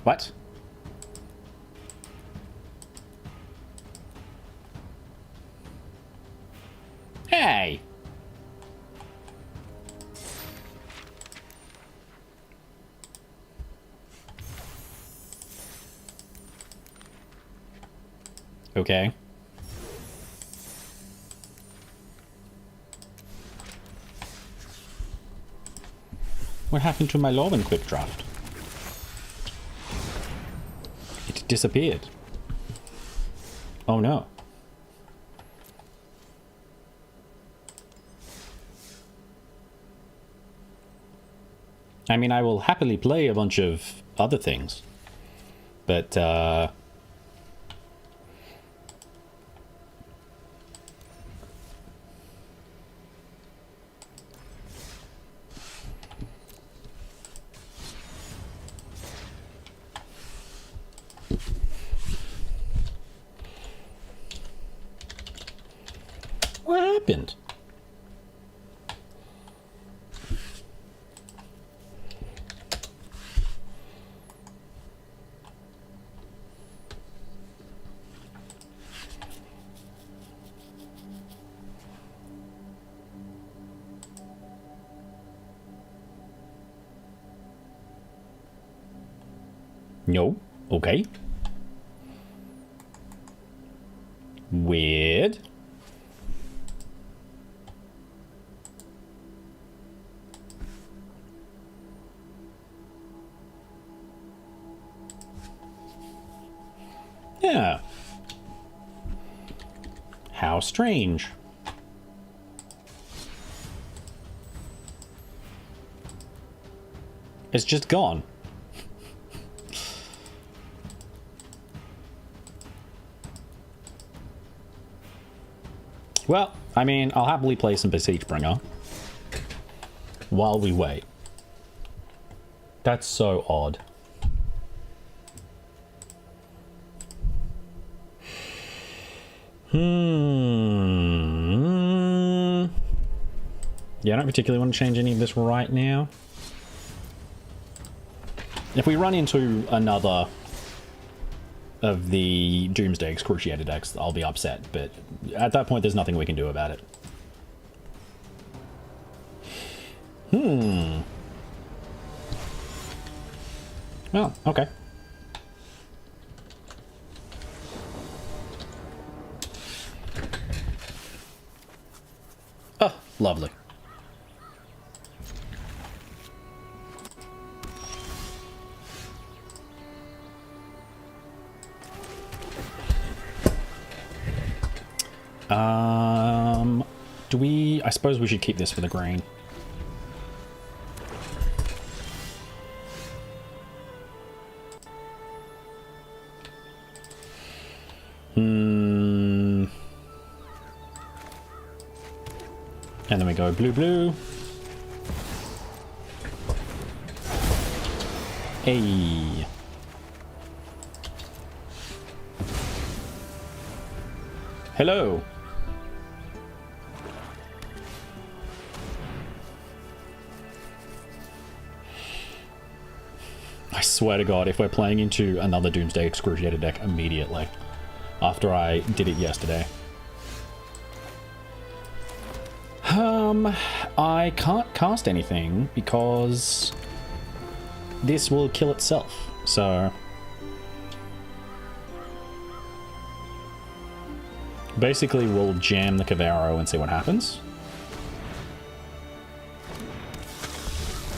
What? Hey! Okay. What happened to my Lorwyn quick draft? It disappeared. Oh no. I mean, I will happily play a bunch of other things, but what happened? No. Okay. Weird. Yeah. How strange. It's just gone. Well, I mean, I'll happily play some Beseech Bringer while we wait. That's so odd. Yeah, I don't particularly want to change any of this right now. If we run into another of the Doomsday Excruciator decks, I'll be upset, but at that point there's nothing we can do about it. Well, okay. Oh, lovely. Do we... I suppose we should keep this for the green. And then we go blue, blue. Hey. Hello. I swear to God, if we're playing into another Doomsday Excruciator deck immediately after I did it yesterday. I can't cast anything because this will kill itself, so basically we'll jam the Cavero and see what happens.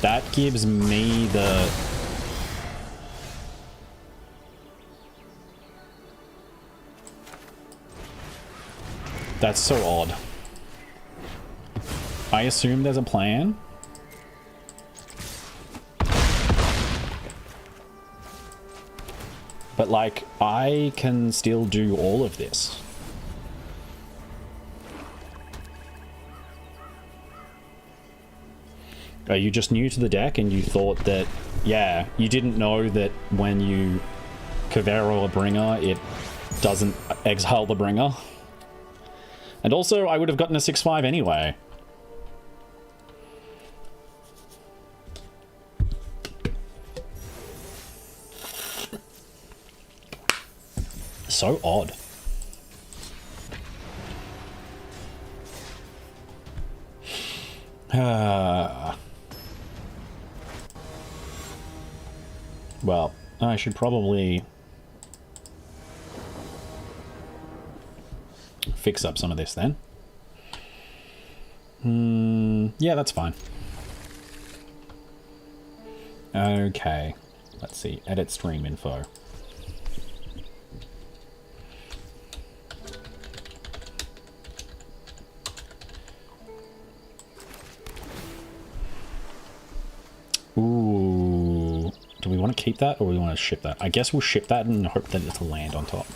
That gives me the... That's so odd. I assume there's a plan. But, like, I can still do all of this. Are you just new to the deck and you thought that, yeah, you didn't know that when you Cavero a bringer, it doesn't exile the bringer? And also, I would have gotten a 6/5 anyway. So odd. Well, I should probably fix up some of this then. Yeah, that's fine. Okay, let's see. Edit stream info. Ooh, do we want to keep that or we want to ship that? I guess we'll ship that and hope that it'll land on top.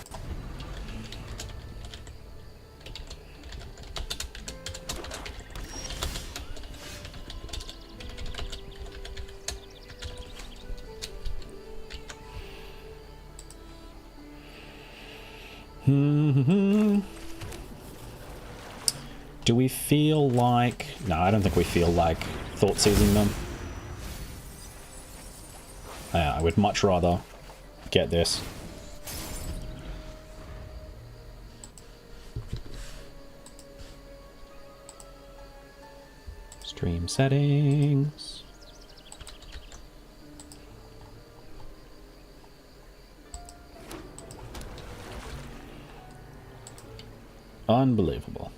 Do we feel like... No, I don't think we feel like thought seizing them. I would much rather get this. Stream settings. Unbelievable.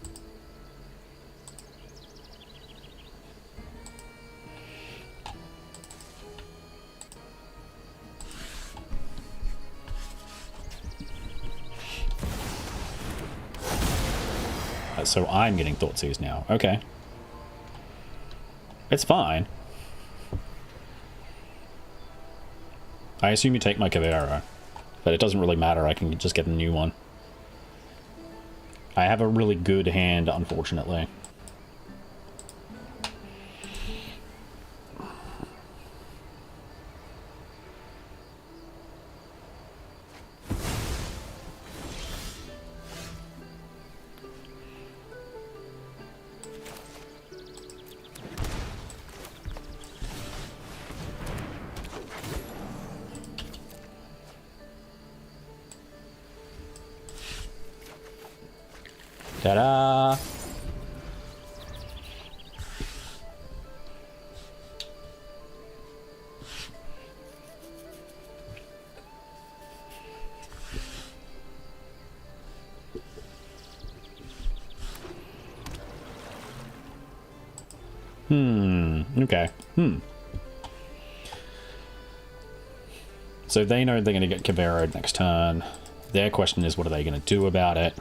So I'm getting Thoughtseize now. Okay. It's fine. I assume you take my Cavero, but it doesn't really matter. I can just get a new one. I have a really good hand, unfortunately. Ta-da! Okay. So they know they're going to get Cavero'd next turn. Their question is, what are they going to do about it?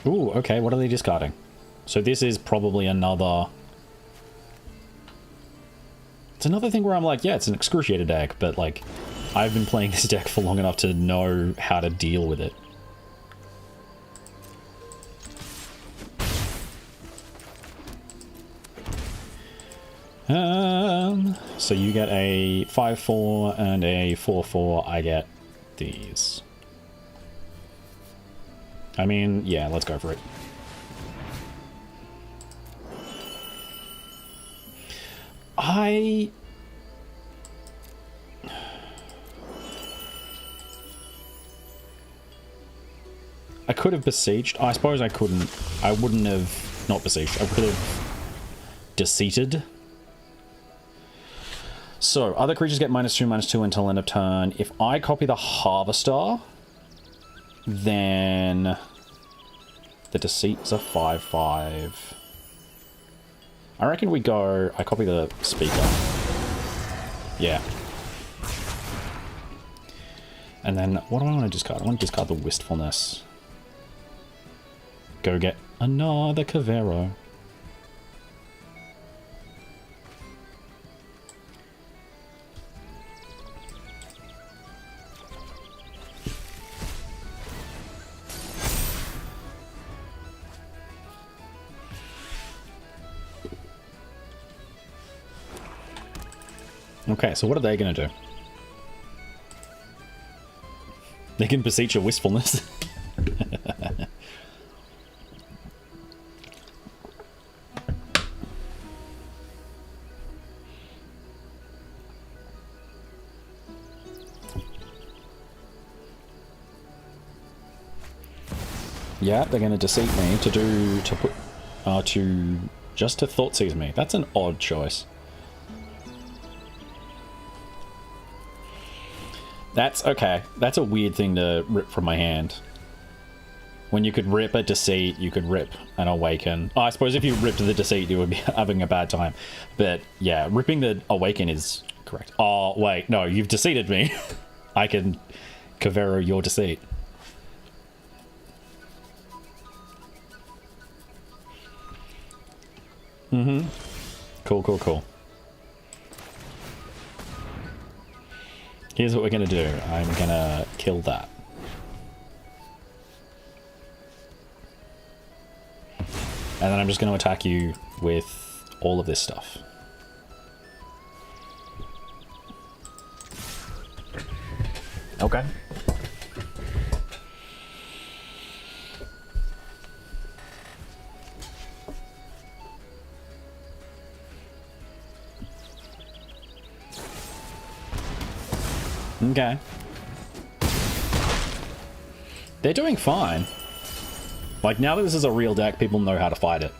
Ooh, okay, what are they discarding? So this is probably another... It's another thing where I'm like, yeah, it's an excruciator deck, but like, I've been playing this deck for long enough to know how to deal with it. So you get a 5/4 and a 4/4, I get these. I mean, yeah, let's go for it. I could have Beseeched. I suppose I couldn't. I wouldn't have not Beseeched. I could have Deceited. So, other creatures get -2/-2 until end of turn. If I copy the Harvester, then the Deceit is a 5/5. I reckon we go... I copy the Speaker. Yeah. And then, what do I want to discard? I want to discard the Wistfulness. Go get another Cavero. Okay, so what are they going to do? They can beseech your wistfulness. Yeah, they're going to deceive me just to thought seize me. That's an odd choice. That's okay. That's a weird thing to rip from my hand. When you could rip a deceit, you could rip an awaken. Oh, I suppose if you ripped the deceit, you would be having a bad time. But yeah, ripping the awaken is correct. Oh, wait, no, you've deceived me. I can Cavero your deceit. Mm-hmm. Cool, cool, cool. Here's what we're gonna do. I'm gonna kill that. And then I'm just gonna attack you with all of this stuff. Okay. Okay. They're doing fine. Like, now that this is a real deck, people know how to fight it.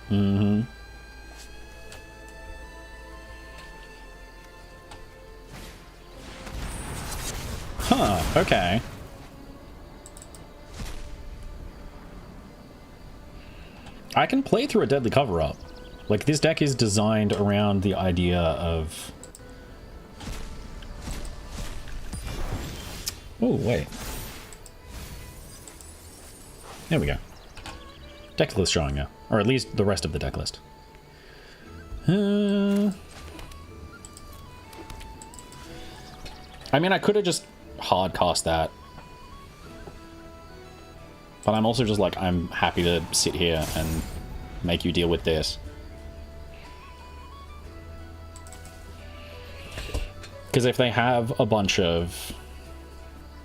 Mm-hmm. Huh, okay. I can play through a deadly cover-up. Like, this deck is designed around the idea of... Oh, wait. There we go. Deck list showing now. Or at least the rest of the deck list. I mean, I could have just hard cast that. But I'm also just like, I'm happy to sit here and make you deal with this. Because if they have a bunch of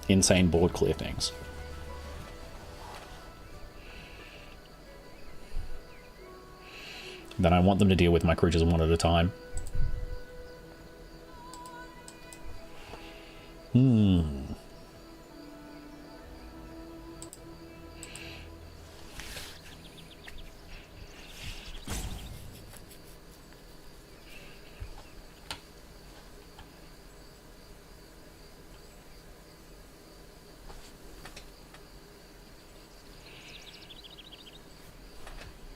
insane board clear things, then I want them to deal with my creatures one at a time.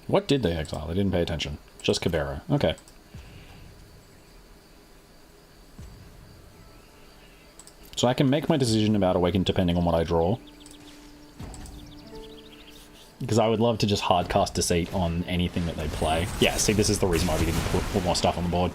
What did they exile? I didn't pay attention. Just Cabera. Okay. So I can make my decision about Awaken depending on what I draw. Because I would love to just hard cast Deceit on anything that they play. Yeah, see, this is the reason why we didn't put more stuff on the board.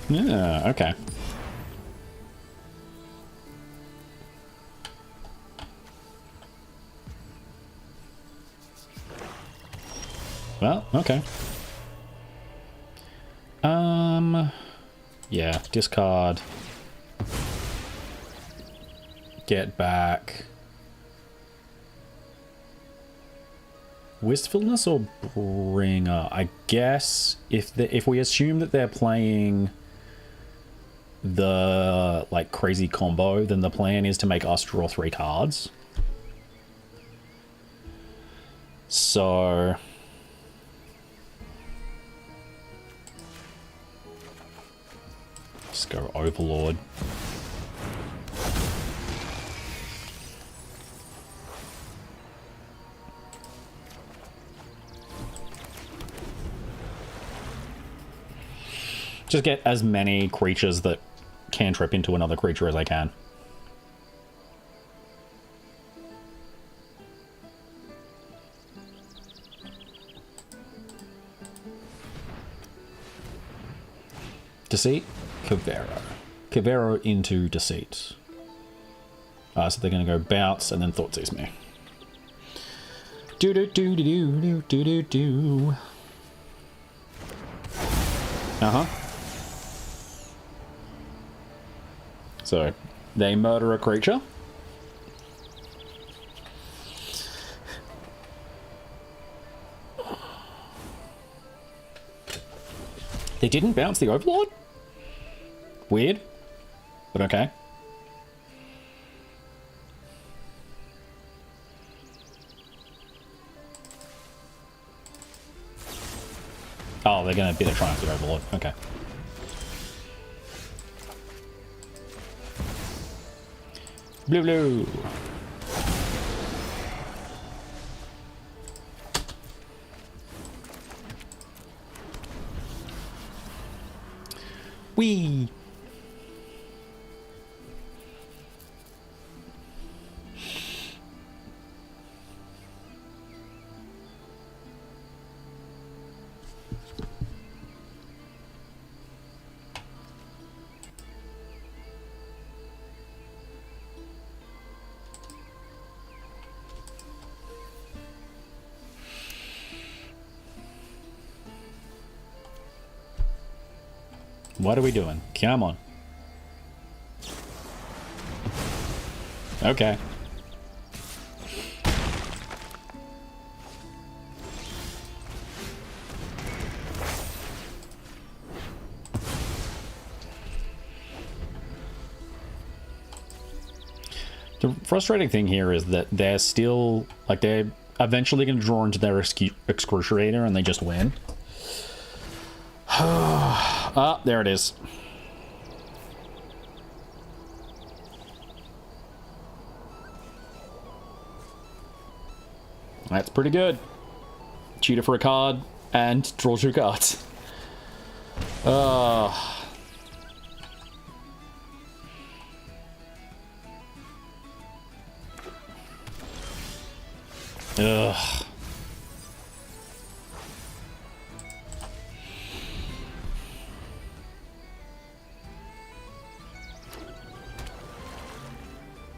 Yeah, okay. Well, okay. Yeah, discard. Get back. Wistfulness or Bringer? I guess if we assume that they're playing the like crazy combo, then the plan is to make us draw 3 cards. So just go Overlord. Just get as many creatures that can trip into another creature as I can. Deceit, Kavero. Kavero into Deceit. So they're going to go Bounce and then Thoughtseize me. Do-do-do-do-do-do-do-do. Uh-huh. So, they murder a creature. They didn't bounce the Overlord? Weird, but okay. Oh, they're going to Bitter Triumph the Overlord. Okay. Blue, blue. Whee! What are we doing? Come on. Okay. The frustrating thing here is that they're still, like, they're eventually going to draw into their Excruciator and they just win. Ah, there it is. That's pretty good. Cheater for a card and draw 2 cards. Ugh.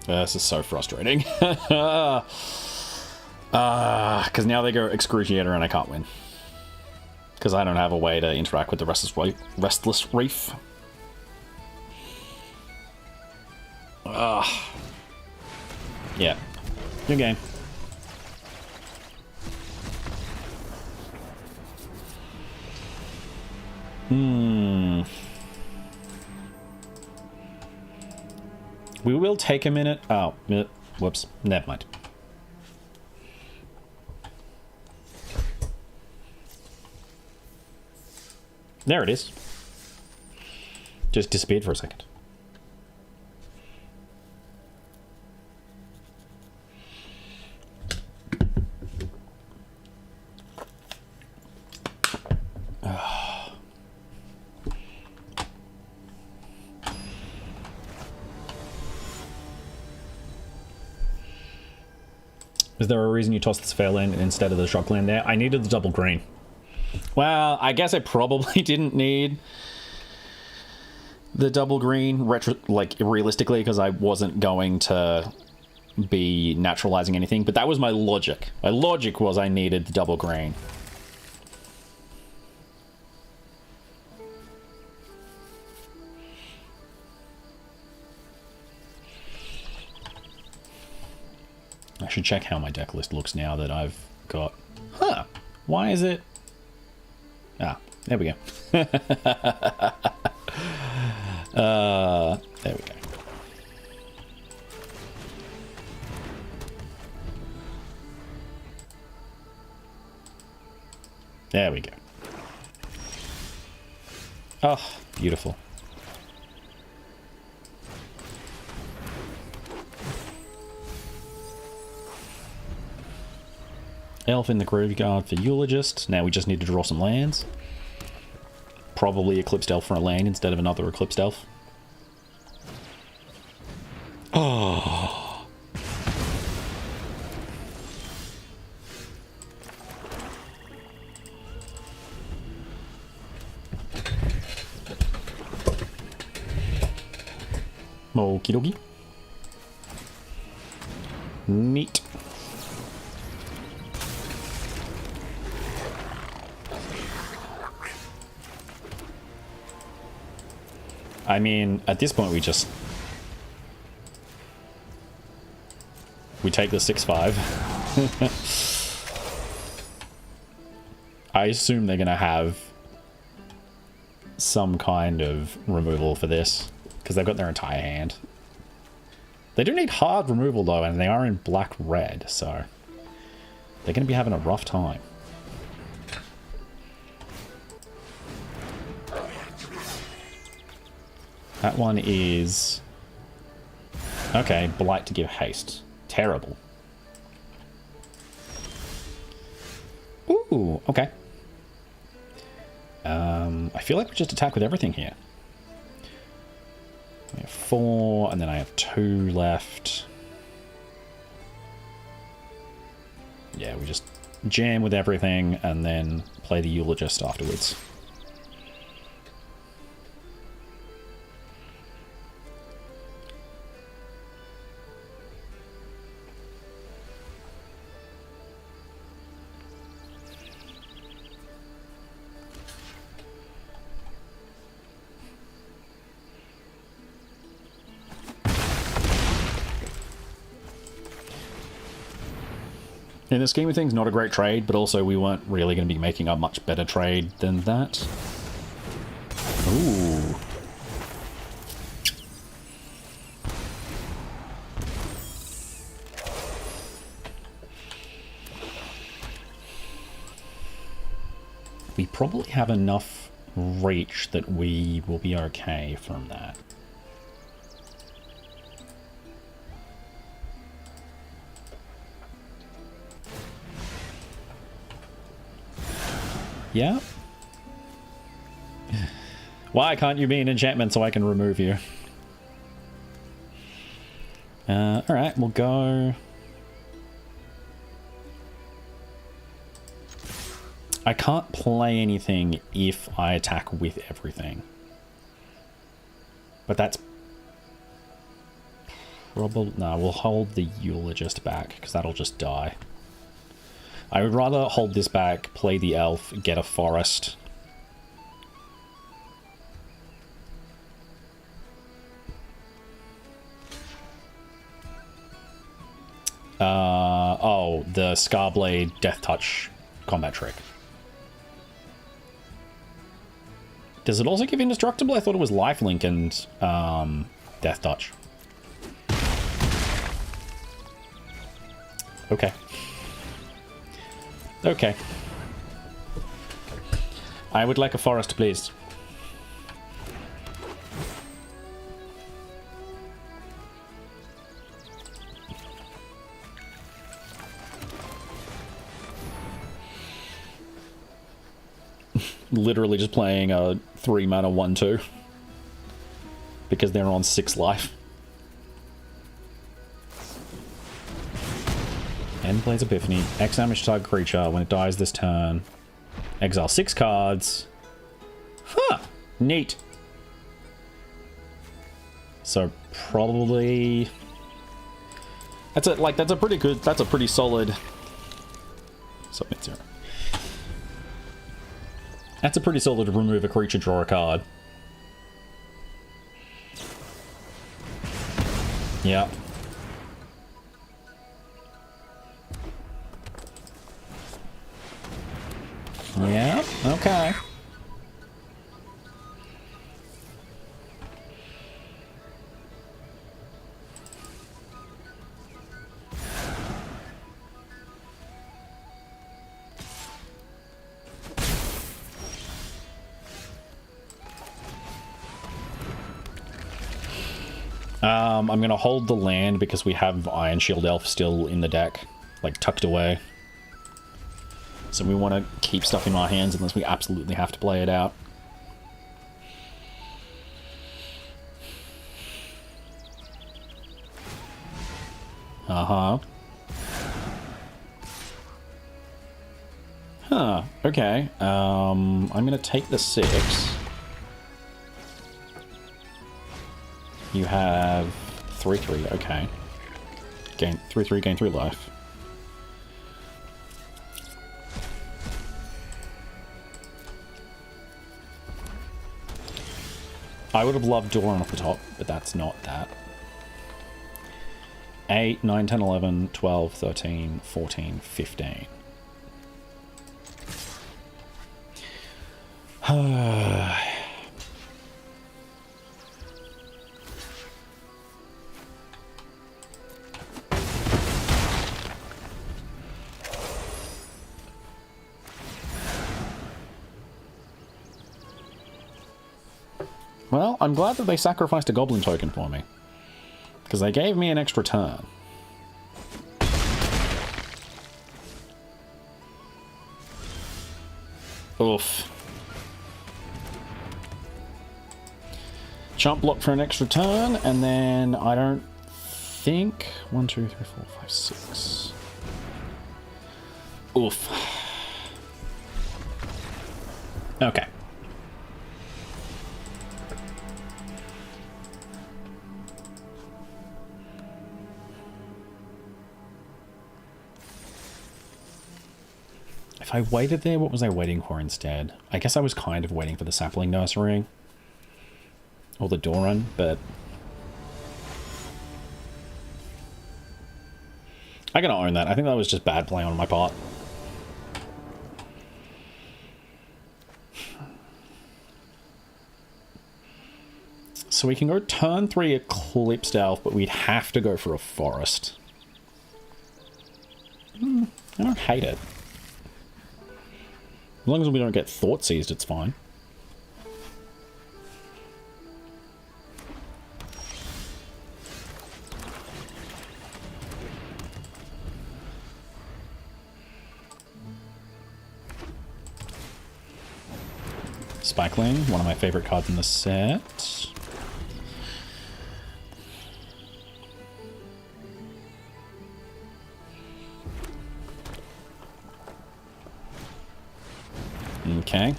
This is so frustrating. Because now they go Excruciator and I can't win. Because I don't have a way to interact with the Restless Reef. Yeah. Good game. We will take a minute. Oh, whoops. Never mind. There it is. Just disappeared for a second. Is there a reason you tossed this fair land instead of the shock land there? I needed the double green. Well, I guess I probably didn't need the double green, realistically, because I wasn't going to be naturalizing anything, but that was my logic. My logic was I needed the double green. I should check how my deck list looks now that I've got... Huh. Why is it... Ah, there we go. There we go. There we go. Oh, beautiful. Elf in the graveyard for Eulogist. Now we just need to draw some lands. probably Eclipsed Elf for a land instead of another Eclipsed Elf. Oh. Okie dokie. Neat. I mean, at this point we take the 6/5. I assume they're gonna have some kind of removal for this, because they've got their entire hand. They do need hard removal though, and they are in black-red, so they're gonna be having a rough time. That one is... okay, Blight to give haste. Terrible. Ooh, okay. I feel like we just attack with everything here. We have 4, and then I have 2 left. Yeah, we just jam with everything, and then play the Eulogist afterwards. In the scheme of things, not a great trade, but also we weren't really going to be making a much better trade than that. Ooh. We probably have enough reach that we will be okay from that. Yeah. Why can't you be an enchantment so I can remove you? Alright, we'll go... I can't play anything if I attack with everything. But that's... probably... no, we'll hold the Eulogist back, because that'll just die. I would rather hold this back, play the elf, get a forest. Oh, the Scarblade Death Touch combat trick. Does it also give Indestructible? I thought it was Lifelink and Death Touch. Okay. Okay. I would like a forest, please. Literally just playing a 3-mana 1/2. Because they're on 6 life. End plays Epiphany. X damage to target creature. When it dies this turn, exile 6 cards. Huh. Neat. So probably that's a pretty good. That's a pretty solid. Submit 0. That's a pretty solid remove a creature, draw a card. Yeah. Yeah, okay. I'm gonna hold the land because we have Iron Shield Elf still in the deck, like tucked away. So we want to keep stuff in our hands unless we absolutely have to play it out. Uh-huh. Huh, okay. I'm gonna take the 6. You have 3/3, okay. Gain 3/3, gain 3 life. I would have loved Doran off the top, but that's not that. 8, 9, 10, 11, 12, 13, 14, 15. Well, I'm glad that they sacrificed a goblin token for me, because they gave me an extra turn. Oof. Chump block for an extra turn, and then I don't think... 1, 2, 3, 4, 5, 6. Oof. Okay. If I waited there, what was I waiting for instead? I guess I was kind of waiting for the sapling nursery. Or the Doran, but... I gotta own that. I think that was just bad play on my part. So we can go turn 3 Eclipsed Elf, but we'd have to go for a forest. I don't hate it. As long as we don't get Thought Seized, it's fine. Spikeling, one of my favorite cards in the set. Okay.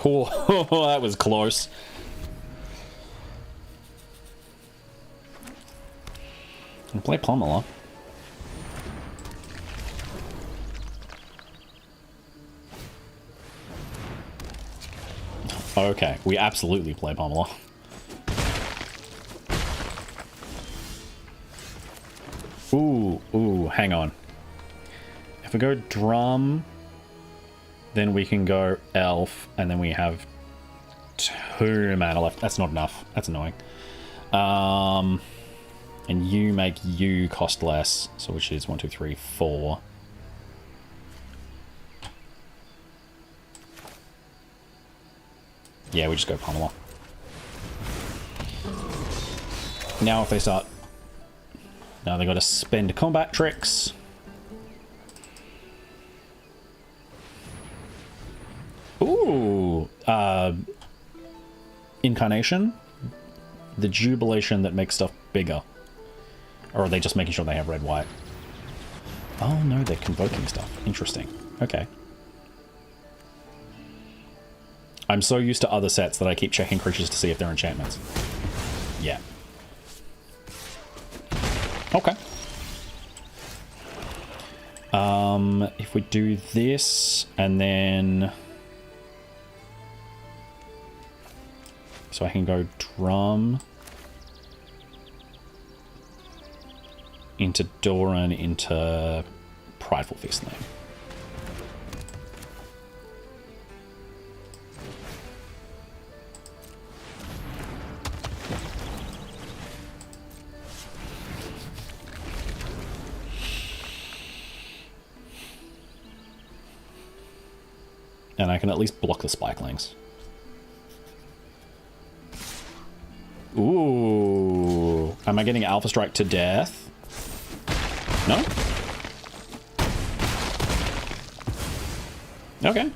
Oh, that was close. I'll play Pomela. Okay, we absolutely play Pomela. Ooh, hang on. If we go Drum, then we can go Elf, and then we have 2 mana left. That's not enough. That's annoying. And you make you cost less, so which is 1, 2, 3, 4. Yeah, we just go Pomela. Now if they start... Now they got to spend combat tricks. Ooh, Incarnation, the jubilation that makes stuff bigger, or are they just making sure they have red white? Oh no, they're convoking stuff. Interesting. Okay. I'm so used to other sets that I keep checking creatures to see if they're enchantments. Yeah. Okay. If we do this, and then... So I can go Drum into Doran into Prideful Fistling. And I can at least block the Spikelings. Ooh. Am I getting Alpha Strike to death? No? Okay.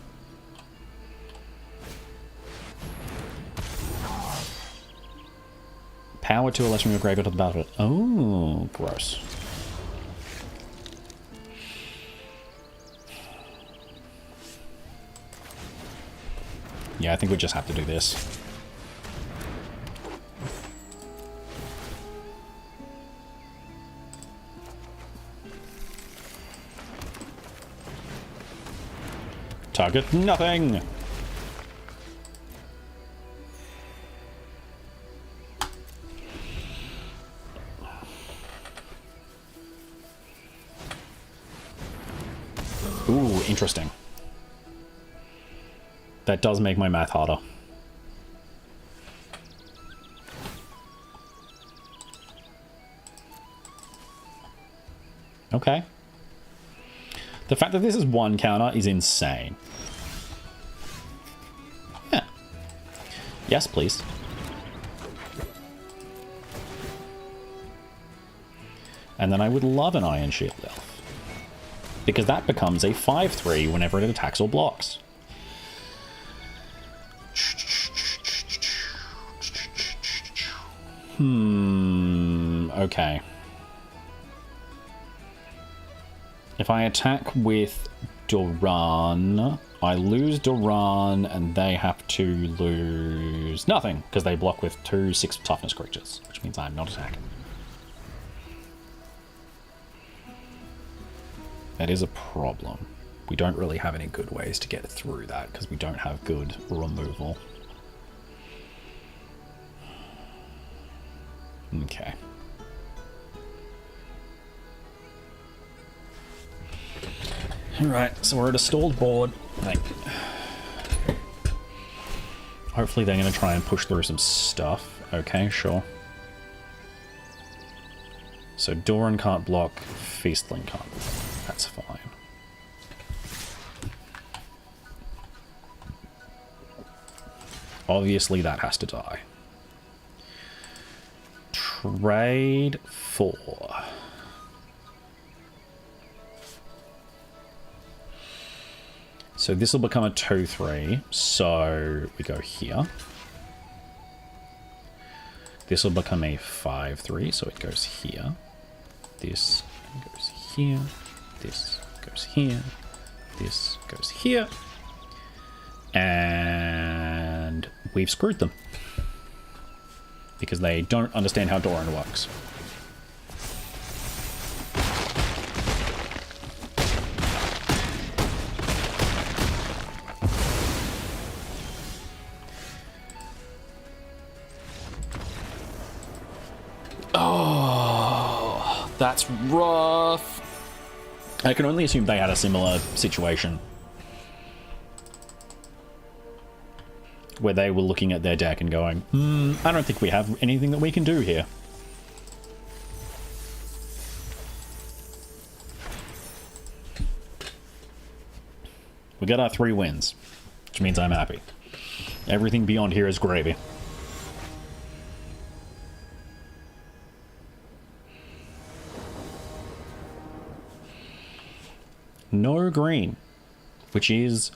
Power to a lesser your graveyard to the battlefield. Oh, gross. Yeah, I think we just have to do this. Target nothing! Ooh, interesting. That does make my math harder. Okay. The fact that this is one counter is insane. Yeah. Yes, please. And then I would love an Iron Shield Elf, because that becomes a 5/3 whenever it attacks or blocks. Okay. If I attack with Doran, I lose Doran, and they have to lose nothing, because they block with 2 6 toughness creatures, which means I'm not attacking. That is a problem. We don't really have any good ways to get through that, because we don't have good removal. Okay. Alright, so we're at a stalled board. Hopefully they're going to try and push through some stuff. Okay, sure. So Doran can't block, Feastling can't block. That's fine. Obviously that has to die. Trade 4. So this will become a 2/3. So we go here. This will become a 5/3. So it goes here. This goes here. This goes here. This goes here. And we've screwed them, because they don't understand how Doran works. Oh, that's rough. I can only assume they had a similar situation, where they were looking at their deck and going, I don't think we have anything that we can do here. We got our 3 wins, which means I'm happy. Everything beyond here is gravy. No green, which is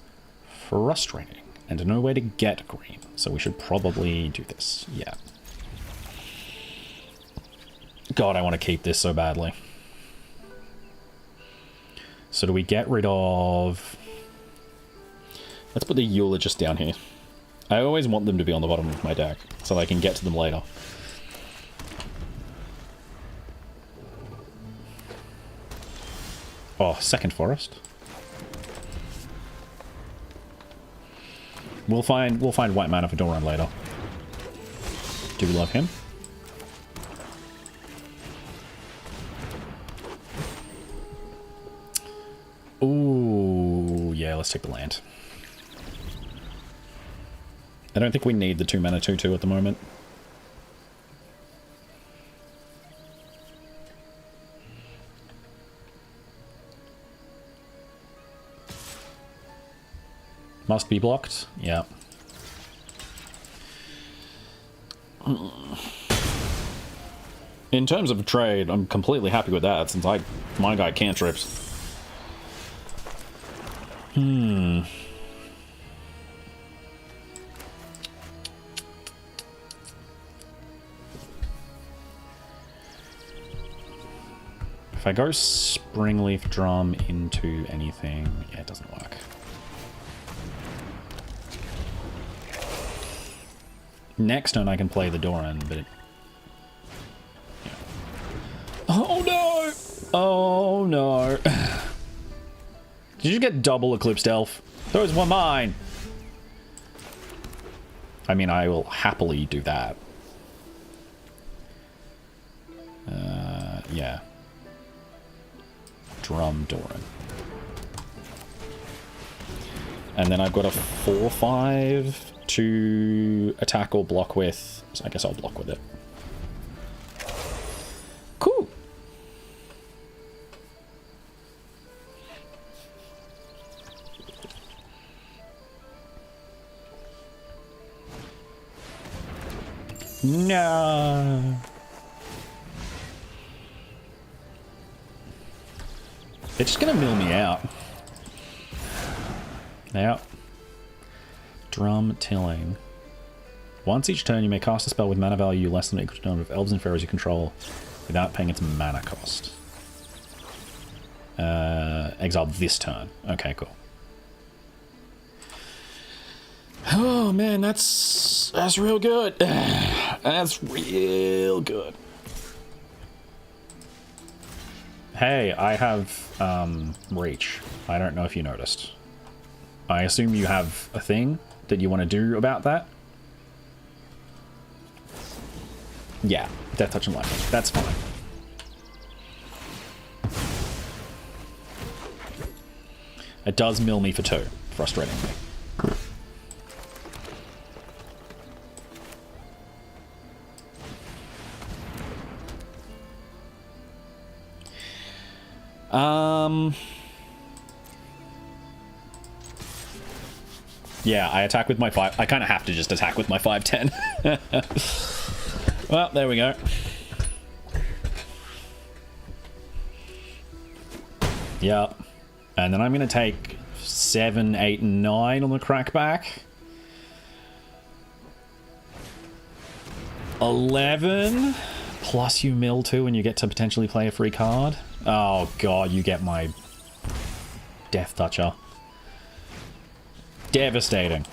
frustrating. And no way to get green, so we should probably do this. Yeah. God, I want to keep this so badly. So do we get rid of... Let's put the Eulogist down here. I always want them to be on the bottom of my deck, so I can get to them later. Oh, second forest. We'll find white mana for Doran later. Do we love him? Ooh, yeah, let's take the land. I don't think we need the 2 mana 2/2 at the moment. Must be blocked. Yeah. In terms of trade, I'm completely happy with that, since my guy cantrips. If I go Springleaf Drum into anything, yeah, it doesn't work. Next turn I can play the Doran, but it... Yeah. Oh no! Oh no. Did you get double Eclipsed Elf? Those were mine! I mean, I will happily do that. Yeah. Drum Doran. And then I've got a 4/5 to attack or block with. So I guess I'll block with it. Cool. No. They're just gonna mill me out. Now, Drum Tilling. Once each turn, you may cast a spell with mana value less than or equal to the number of elves and fairies you control without paying its mana cost. Exile this turn. Okay, cool. Oh man, that's real good. That's real good. Hey, I have reach. I don't know if you noticed. I assume you have a thing that you want to do about that? Yeah, Death Touch and Lightning. That's fine. It does mill me for 2, frustratingly. Yeah, I attack with my 5. I kind of have to just attack with my 5/10. Well, there we go. Yep. And then I'm going to take 7, 8, and 9 on the crackback. 11. Plus you mill 2 and you get to potentially play a free card. Oh god, you get my Death Toucher. Devastating.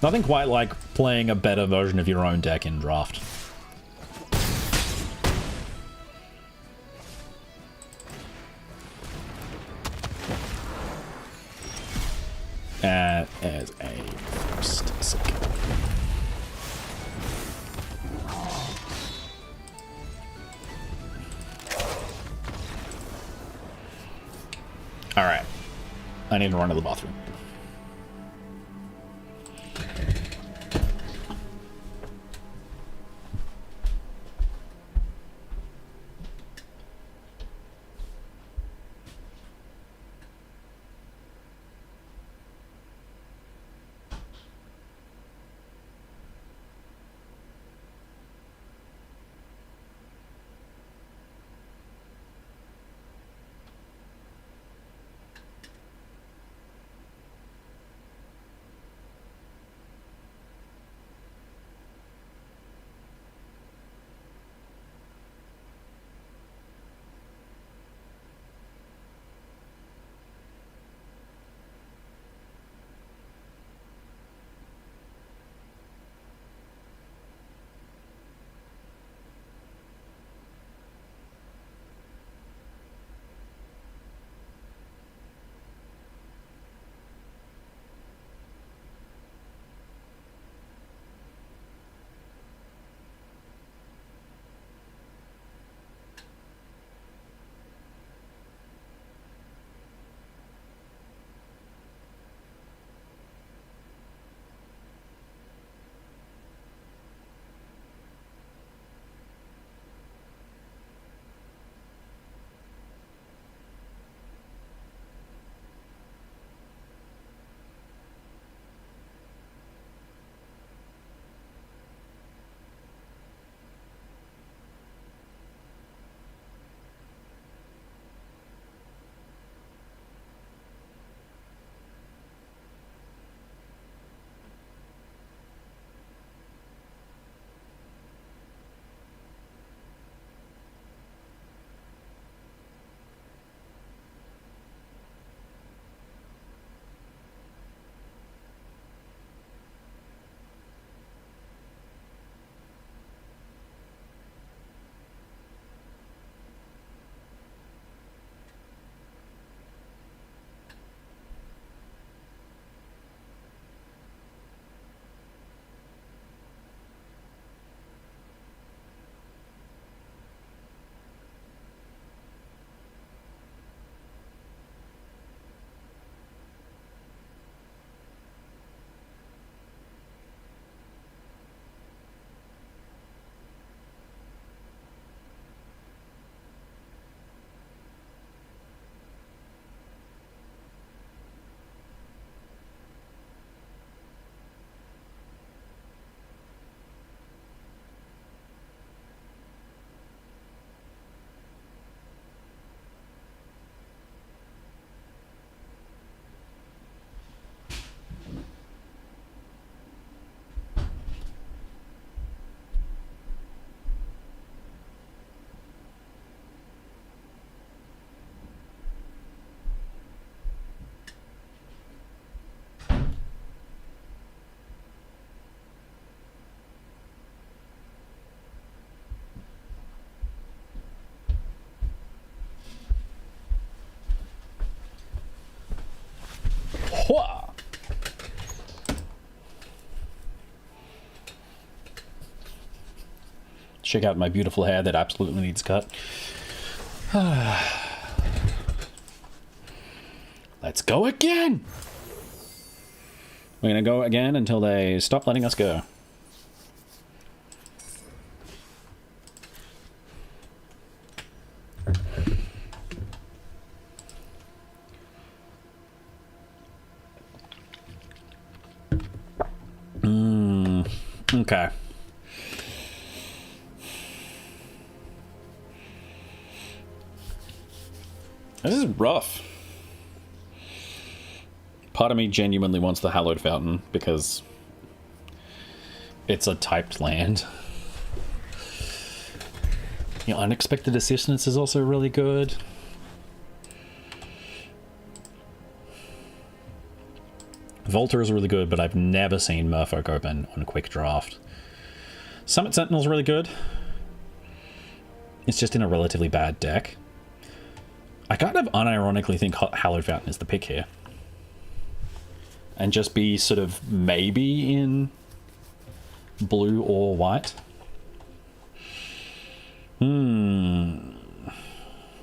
Nothing quite like playing a better version of your own deck in draft. As a first second. Alright. I need to run to the bathroom. Hwah! Check out my beautiful hair that absolutely needs cut. Let's go again! We're gonna go again until they stop letting us go. Okay. This is rough. Part of me genuinely wants the Hallowed Fountain because it's a typed land. The Unexpected Assistance is also really good. Volta is really good, but I've never seen Merfolk open on Quick Draft. Summit Sentinel's really good. It's just in a relatively bad deck. I kind of unironically think Hallowed Fountain is the pick here. And just be sort of maybe in blue or white.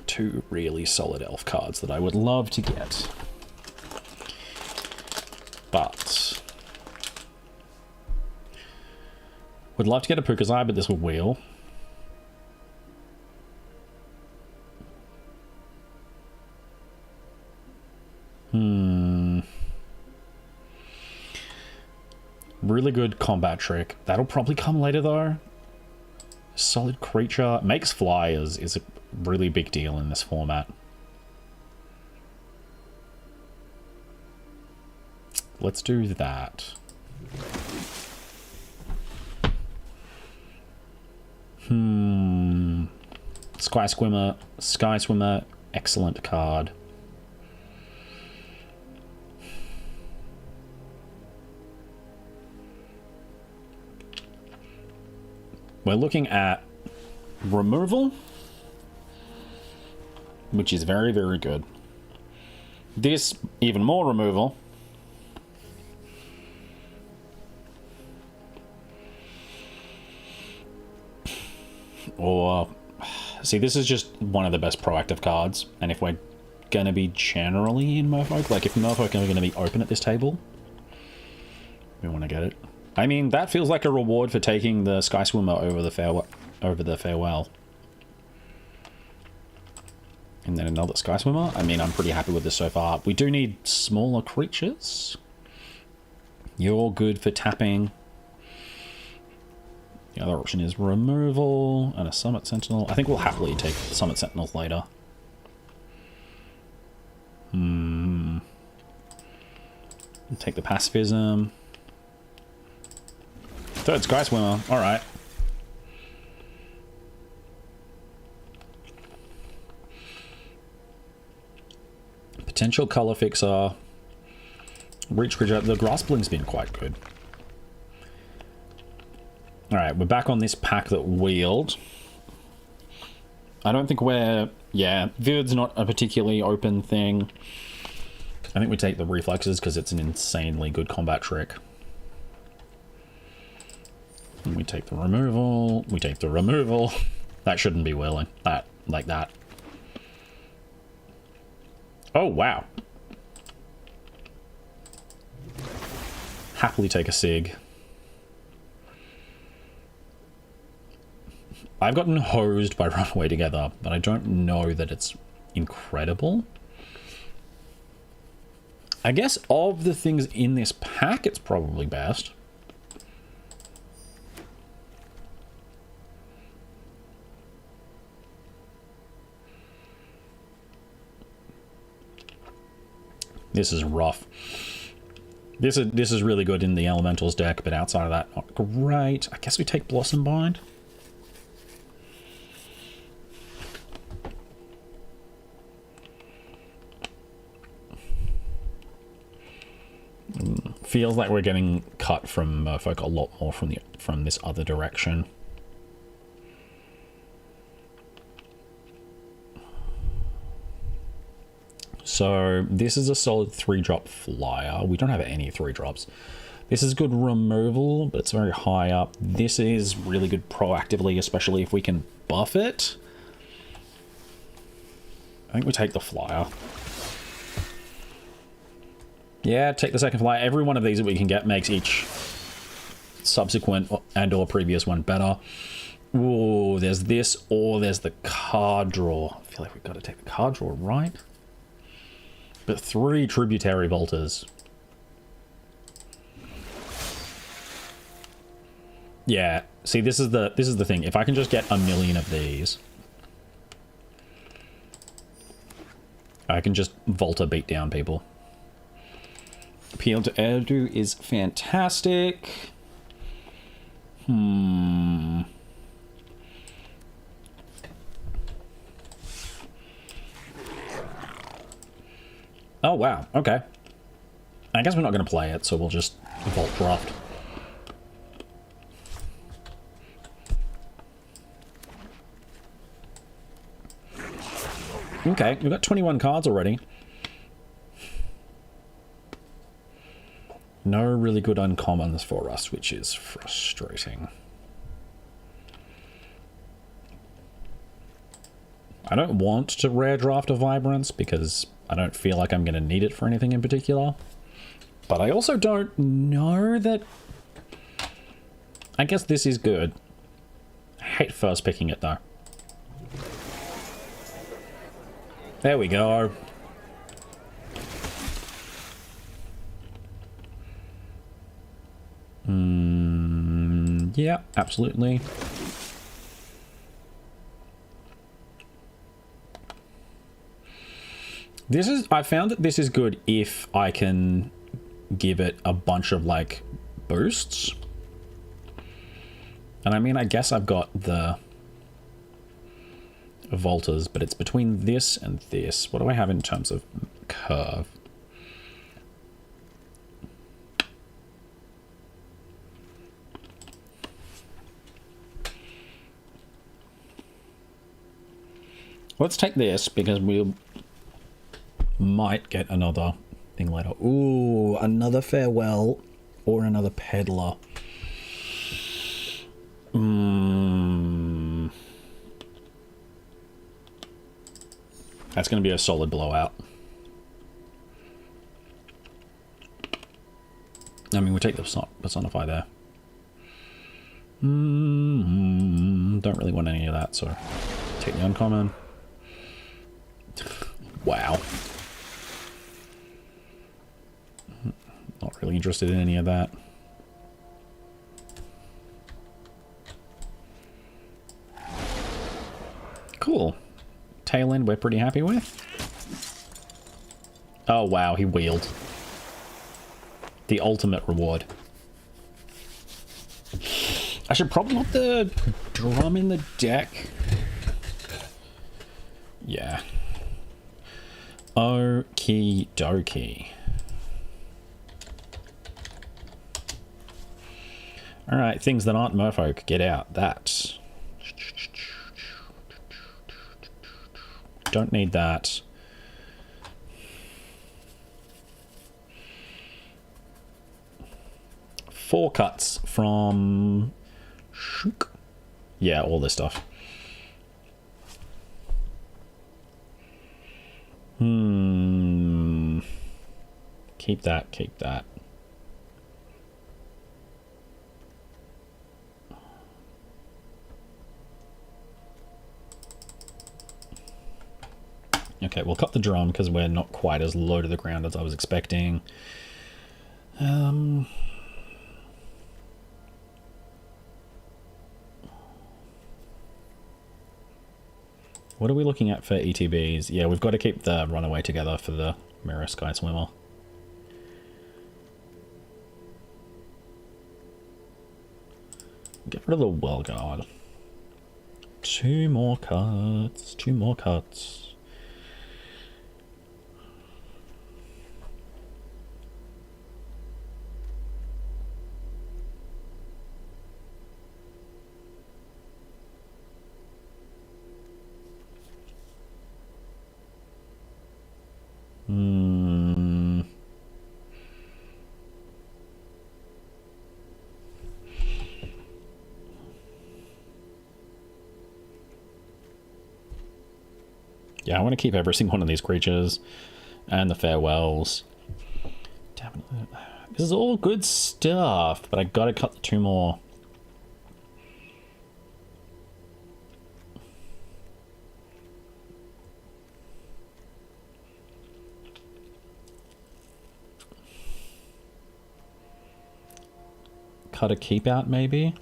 Two really solid elf cards that I would love to get. But would love to get a Puka's Eye, but this will wheel. Really good combat trick. That'll probably come later though. Solid creature. Makes flyers is a really big deal in this format. Let's do that. Sky Swimmer, excellent card. We're looking at removal, which is very, very good. This, even more removal. Or, see, this is just one of the best proactive cards, and if we're going to be generally in Merfolk, like if Merfolk are going to be open at this table, we want to get it. I mean, that feels like a reward for taking the Sky Swimmer over the farewell. And then another Sky Swimmer. I mean, I'm pretty happy with this so far. We do need smaller creatures. You're good for tapping. The other option is removal and a Summit Sentinel. I think we'll happily take Summit Sentinels later. Take the pacifism. Third Sky Swimmer. Alright. Potential color fixer. Reach creature. The Grassbling's been quite good. Alright, we're back on this pack that wheeled. I don't think we're... Yeah, Vivid's not a particularly open thing. I think we take the Reflexes because it's an insanely good combat trick. And we take the removal. We take the removal. That shouldn't be wheeling. That, like that. Oh, wow. Happily take a Sig. I've gotten hosed by Runaway Together, but I don't know that it's incredible. I guess of the things in this pack, it's probably best. This is rough. This is really good in the Elementals deck, but outside of that, not great. I guess we take Blossom Bind. Feels like we're getting cut from Merfolk a lot more from this other direction. So this is a solid 3-drop flyer. We don't have any 3-drops. This is good removal, but it's very high up. This is really good proactively, especially if we can buff it. I think we take the flyer. Yeah, take the second flyer. Every one of these that we can get makes each subsequent and or previous one better. Ooh, there's this, or there's the card draw. I feel like we've got to take the card draw, right? But 3 tributary vaulters. Yeah, see, this is the thing. If I can just get a million of these, I can just Volta beat down people. Appeal to Erdu is fantastic. Oh, wow. Okay. I guess we're not going to play it, so we'll just Vault Draft. Okay, we've got 21 cards already. No really good uncommons for us, which is frustrating. I don't want to rare draft a Vibrance because I don't feel like I'm going to need it for anything in particular. But I also don't know that... I guess this is good. I hate first picking it though. There we go. Yeah, absolutely. This is... I found that this is good if I can give it a bunch of, like, boosts. And I mean, I guess I've got the Voltas, but it's between this and this. What do I have in terms of curve? Let's take this because we might get another thing later. Ooh, another Farewell or another Peddler. That's going to be a solid blowout. I mean, we take the Personify there. Don't really want any of that, so take the uncommon. Wow. Not really interested in any of that. Cool. Tail end we're pretty happy with. Oh wow, he wheeled. The ultimate reward. I should probably put the drum in the deck. Yeah. Okie dokie. Alright, things that aren't merfolk, get out. That. Don't need that. Four cuts from... Yeah, all this stuff. Keep that, keep that. Okay, we'll cut the drum because we're not quite as low to the ground as I was expecting. What are we looking at for ETBs? Yeah, we've got to keep the Runaway together for the Mirror Sky Swimmer. Get rid of the Well Guard. 2 more cuts. 2 more cuts. Yeah, I want to keep every single one of these creatures. And the farewells. Damn it. This is all good stuff, but I gotta cut the 2 more. Cut a keep out, maybe?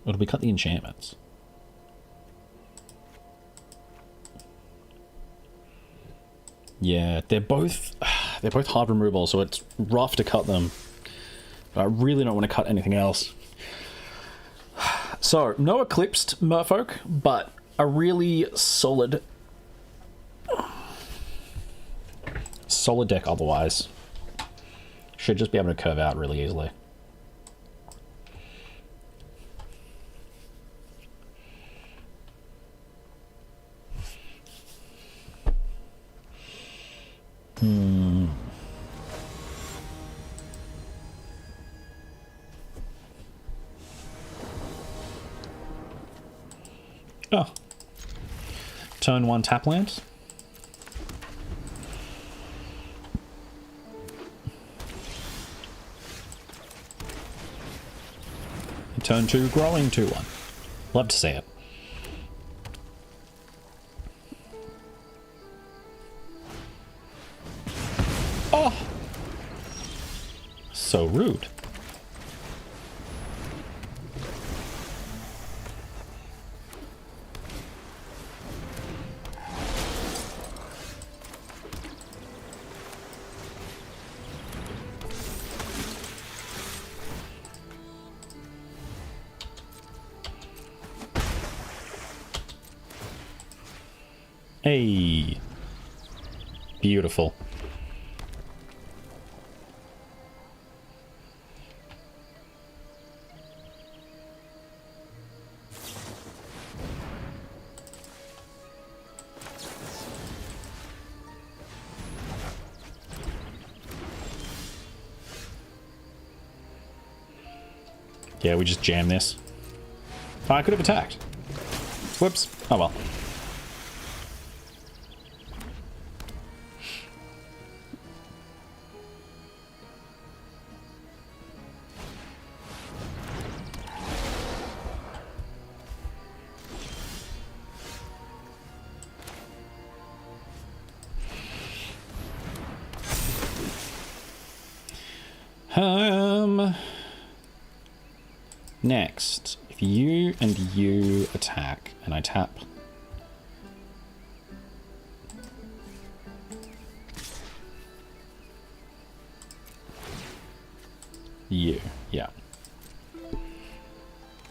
Or do we cut the enchantments? Yeah, they're both hard removal, so it's rough to cut them. But I really don't want to cut anything else. So, no Eclipsed Merfolk, but a really solid deck otherwise. Should just be able to curve out really easily. Oh. Turn 1 tap land. Turn 2 growing 2/1. Love to see it. Oh! So rude. Hey. Beautiful. Yeah, we just jam this. I could have attacked. Whoops. Oh well. Next, if you and you attack, and I tap. You, yeah.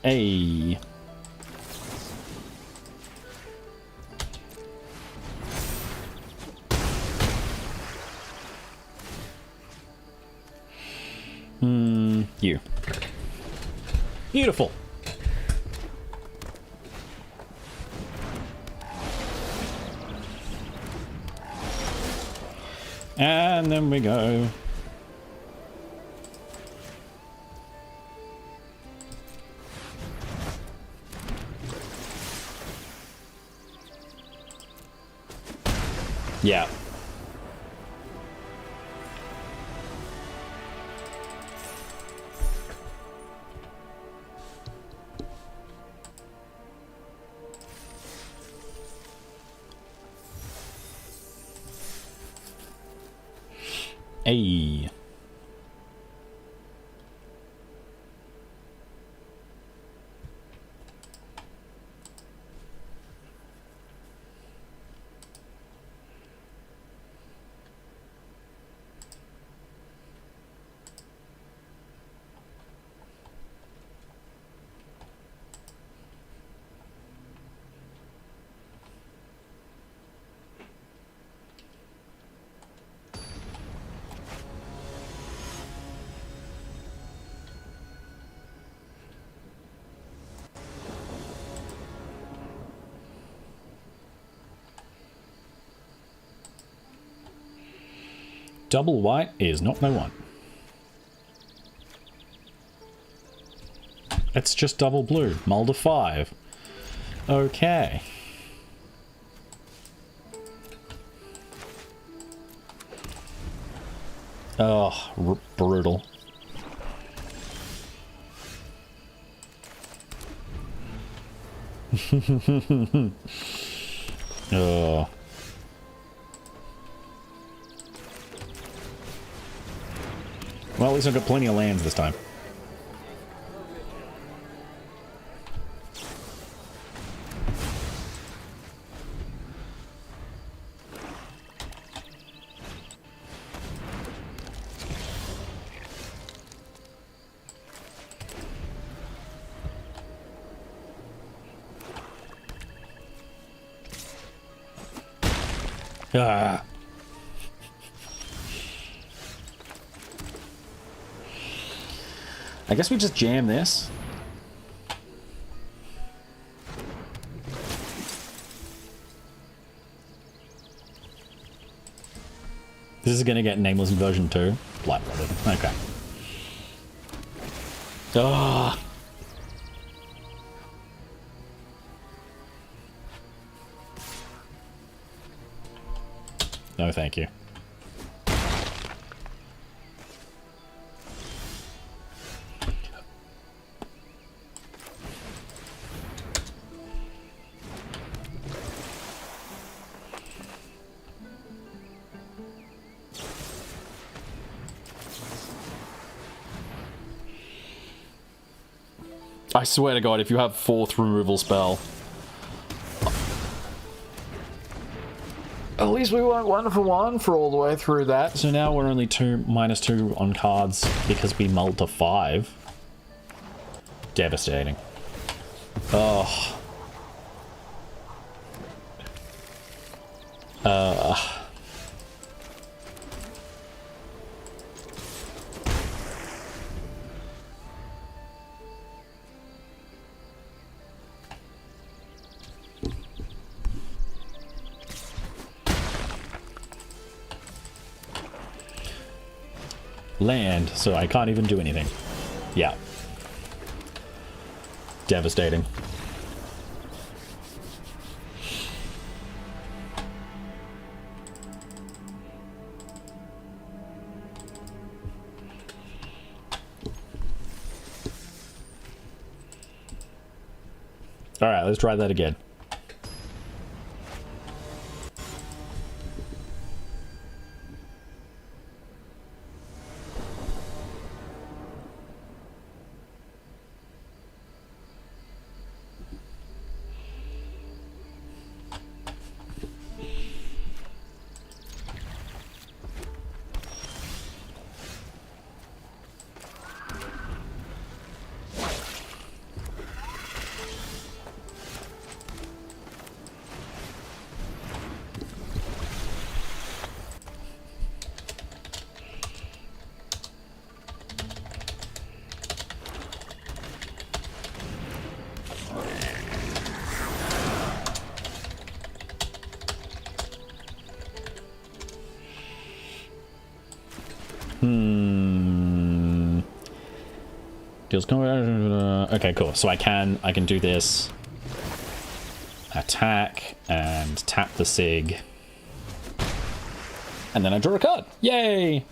A. You. Beautiful. And then we go. Yeah. A. Double white is not my one. It's just double blue. Mulder 5. Okay. Oh, brutal. Oh. Well, at least I've got plenty of lands this time. Ah. I guess we just jam this. This is gonna get Nameless Inversion too. Blight-blooded. Okay. Ah. No, thank you. I swear to God, if you have 4th removal spell... At least we weren't 1 for 1 for all the way through that. So now we're only -2 on cards because we mulled to 5. Devastating. Oh. Land, so I can't even do anything. Yeah. Devastating. Alright, let's try that again. Okay, cool. So I can do this. Attack and tap the Sig. And then I draw a card. Yay!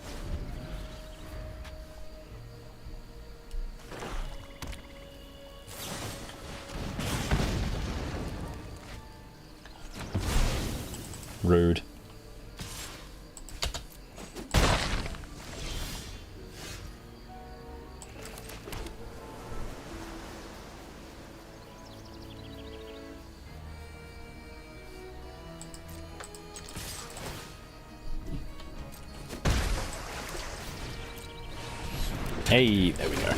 Rude. Hey, there we go.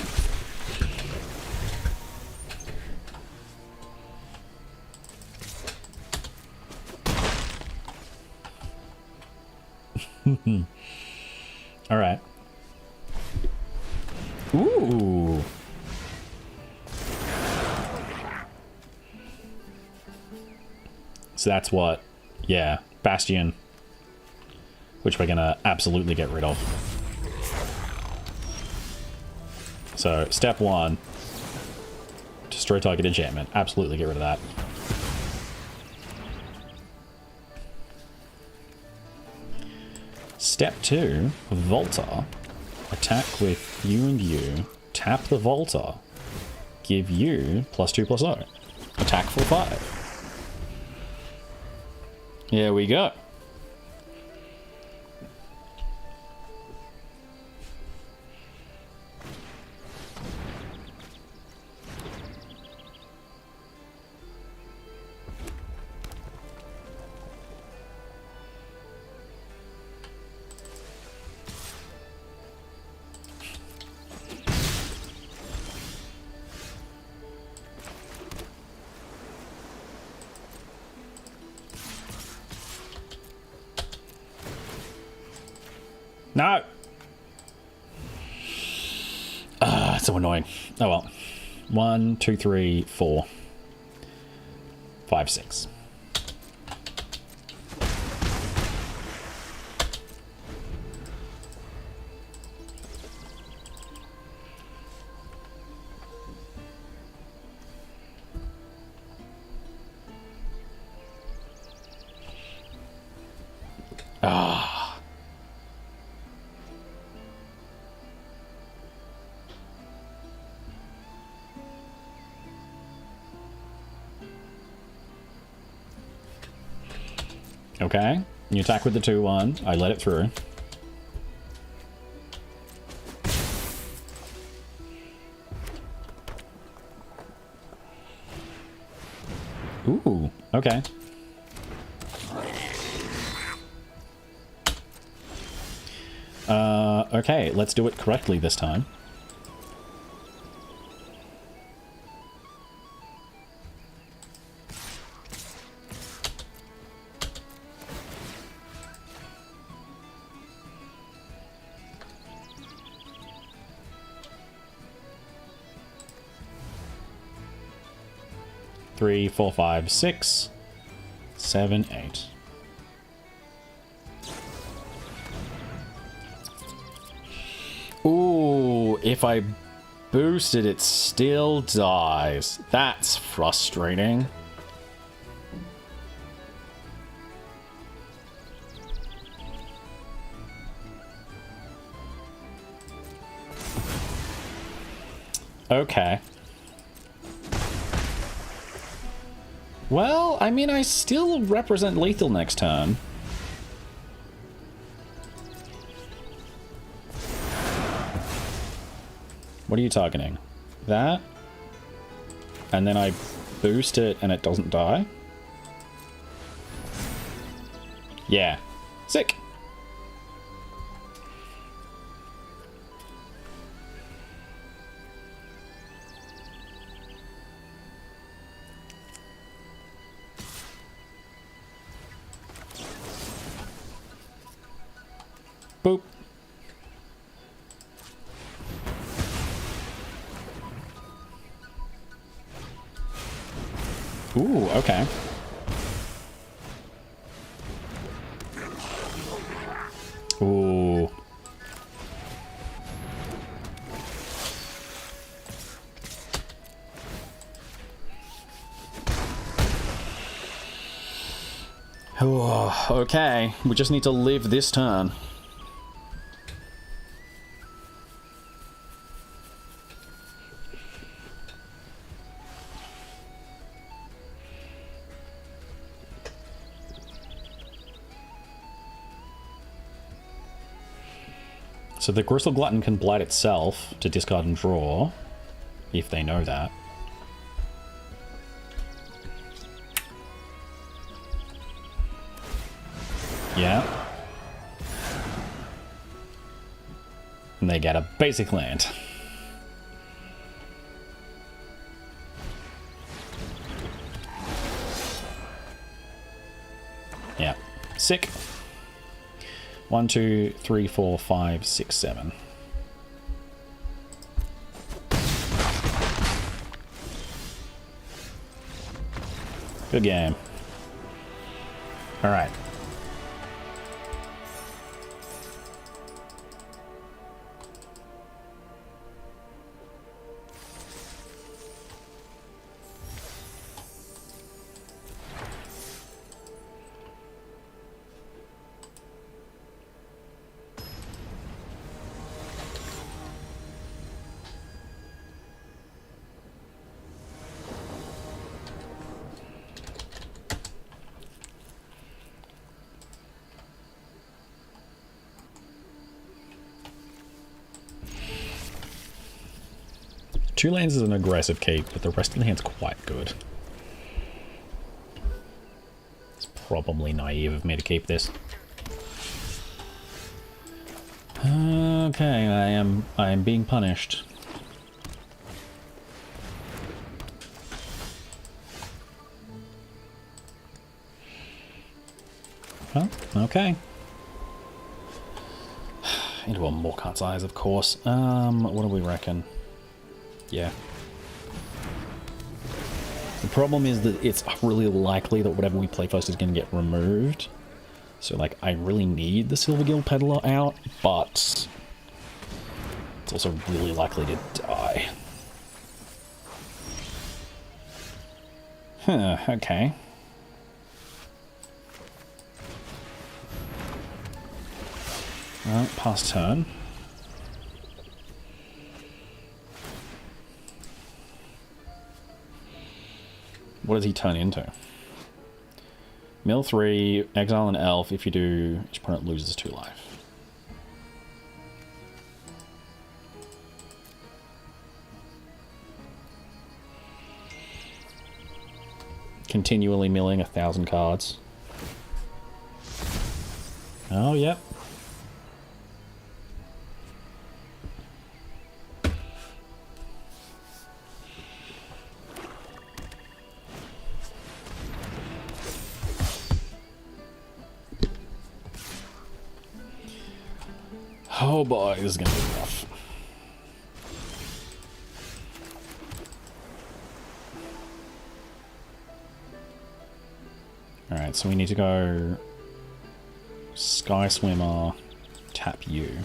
All right. Ooh. So that's what, yeah, Bastion, which we're gonna absolutely get rid of. So, step 1, Destroy target enchantment. Absolutely get rid of that. Step 2, Volta. Attack with you and you. Tap the Volta. Give you +2/+0. Attack for 5. Here we go. No! It's so annoying. Oh well. 1, 2, 3, 4, 5, 6. Okay, you attack with the 2/1. I let it through. Ooh, okay. Okay, let's do it correctly this time. Three, 4, 5, 6, 7, 8. Ooh, if I boost it, it still dies. That's frustrating. Okay. Well, I mean, I still represent lethal next turn. What are you targeting? That? And then I boost it and it doesn't die? Yeah. Sick. Boop. Ooh, okay. Ooh. Oh, okay. We just need to live this turn. So the Gristle Glutton can blight itself to discard and draw, if they know that. Yeah. And they get a basic land. Yeah. Sick. 1, 2, 3, 4, 5, 6, 7. Good game. All right. 2 lands is an aggressive keep, but the rest of the hand's quite good. It's probably naive of me to keep this. Okay, I am being punished. Well, okay. Into a Morkart's Eyes, of course. What do we reckon? Yeah. The problem is that it's really likely that whatever we play first is going to get removed. So, like, I really need the Silvergill Peddler out, but it's also really likely to die. Huh, okay. Well, pass turn. What does he turn into? Mill 3, exile an elf. If you do, each opponent loses 2 life. Continually milling 1,000 cards. Oh, yep. Oh boy, this is gonna be rough. Alright, so we need to go Sky Swimmer, tap you.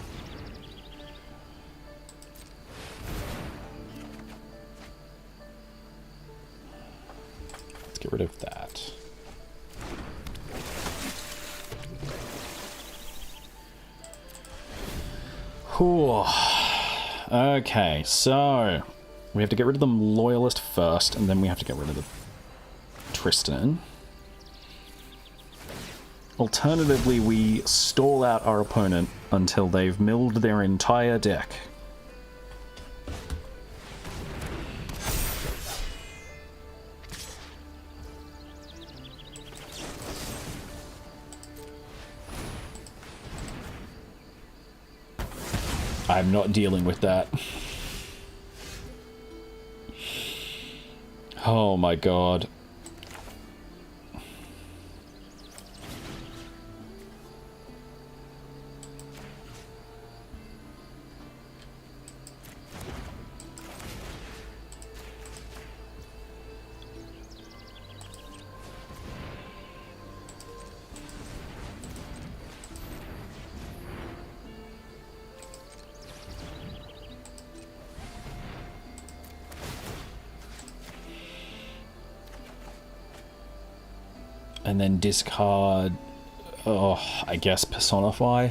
Let's get rid of that. Whew. Okay, so we have to get rid of the Loyalist first, and then we have to get rid of the Tristan. Alternatively, we stall out our opponent until they've milled their entire deck. I'm not dealing with that. Oh my god. And then discard, oh, I guess Personify,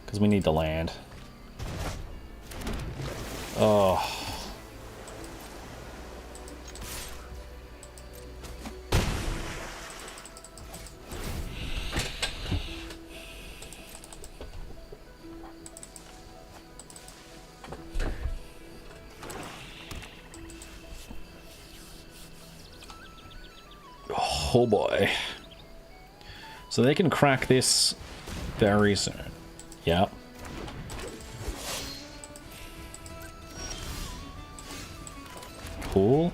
because we need the land. Oh. Oh boy. So they can crack this very soon. Yep. Cool.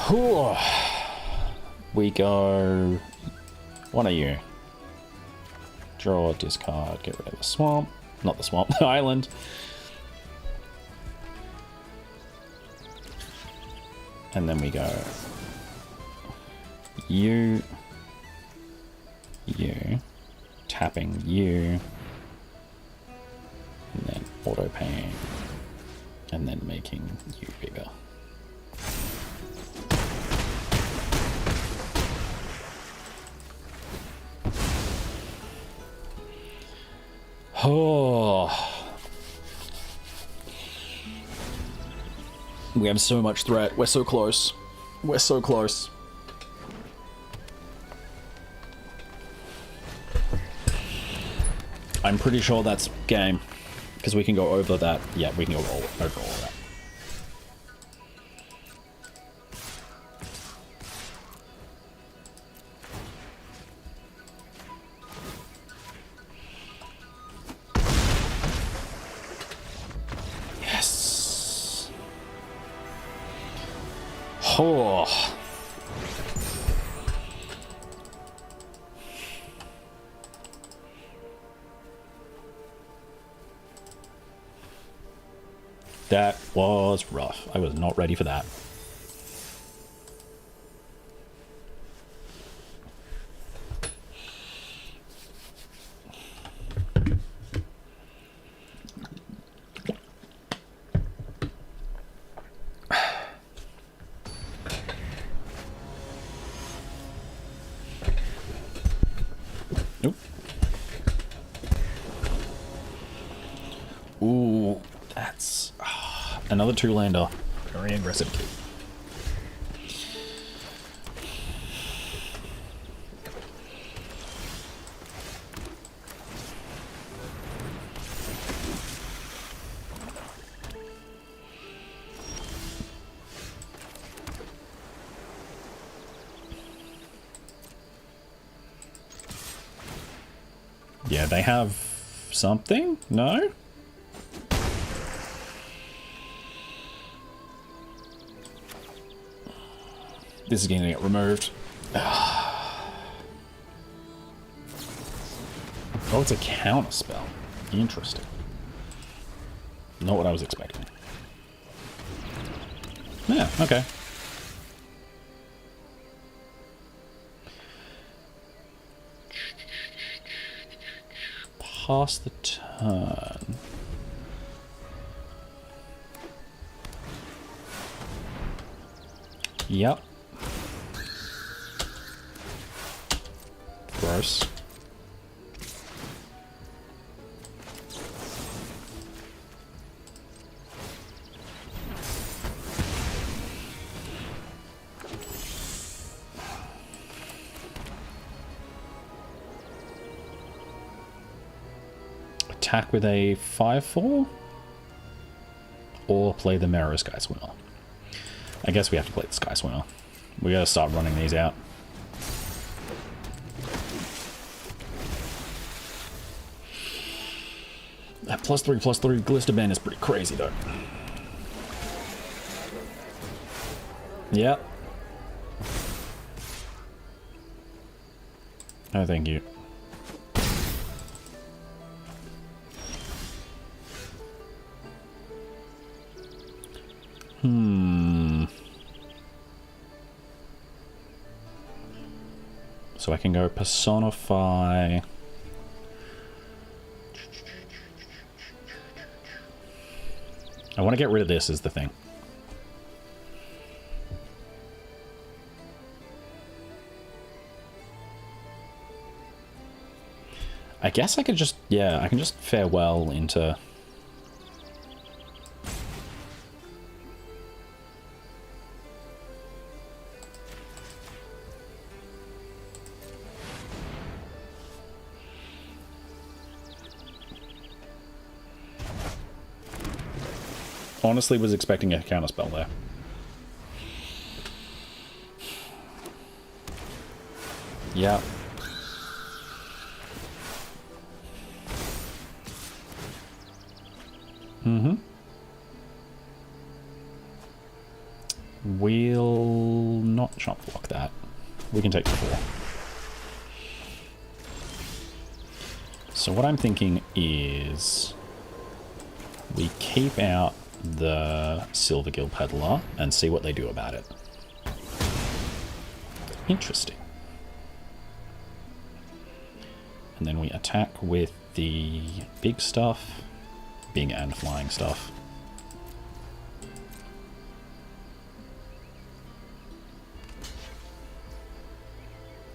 Whew. We go... One of you. Draw, discard, get rid of the swamp. Not the swamp, the island. And then we go... You. Tapping you. And then auto-paying. And then making you bigger. Oh. We have so much threat. We're so close. We're so close. I'm pretty sure that's game. Because we can go over that. Yeah, we can go over all that. Yes. Oh. That was rough. I was not ready for that. Nope. Ooh, that's another two-lander. Very aggressive kid. Yeah, they have something? No? This is going to get removed. Oh, it's a counter spell. Interesting. Not what I was expecting. Yeah, okay. Pass the turn. Yep. Gross. Attack with a 5/4? Or play the Mirror Sky Swimmer. I guess we have to play the Sky Swimmer. We gotta start running these out. That +3/+3 Glister Band is pretty crazy though. Yep. No, thank you. So I can go personify. I want to get rid of this is the thing. I guess I could just, yeah, I can just farewell into... Honestly was expecting a counterspell there. Yeah. Mm-hmm. We'll not chop block that. We can take the 4. So what I'm thinking is we keep out the Silvergill Peddler and see what they do about it. Interesting. And then we attack with the big stuff, big and flying stuff.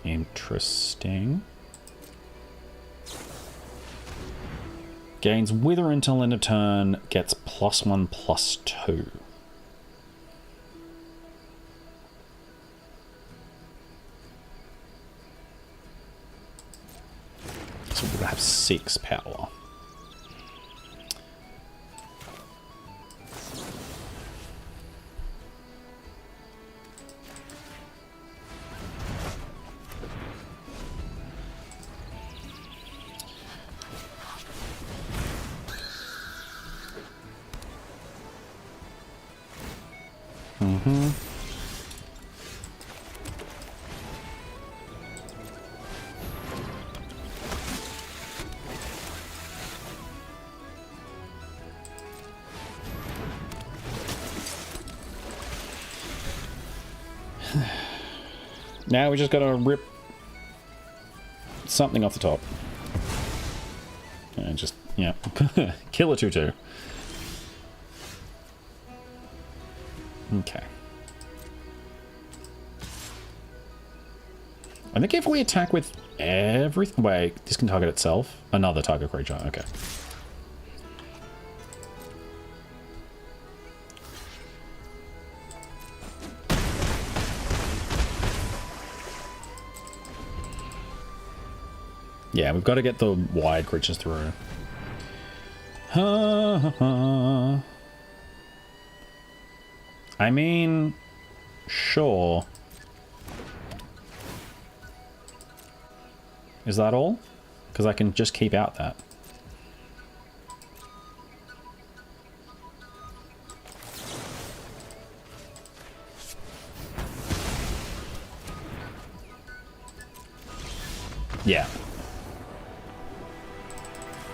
Interesting. Gains Wither until end of turn, gets +1/+2. have 6 power. Mm-hmm. Now we just gotta rip something off the top. And just, yeah. Kill a 2-2. Okay. I think if we attack with everything... Wait, this can target itself? Another target creature, okay. Yeah, we've got to get the wide creatures through. I mean, sure. Is that all? Because I can just keep out that. Yeah.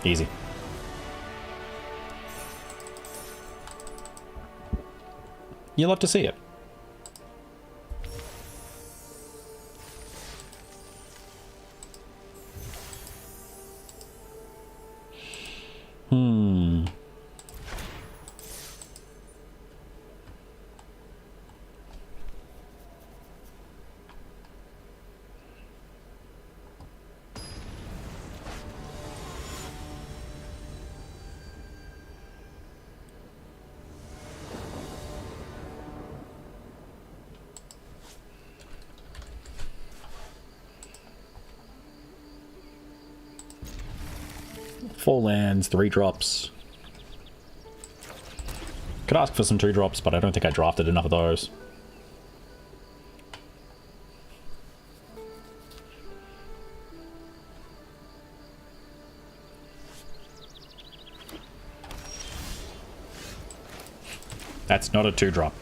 Easy. You love to see it. Four lands, 3 drops. Could ask for some 2 drops, but I don't think I drafted enough of those. That's not a 2-drop.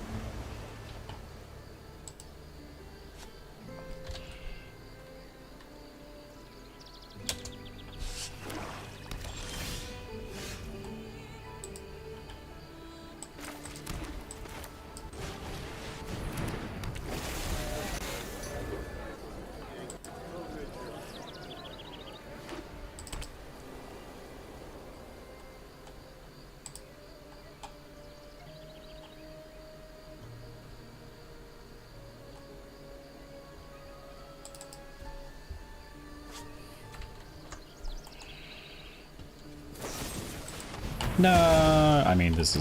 No, I mean, this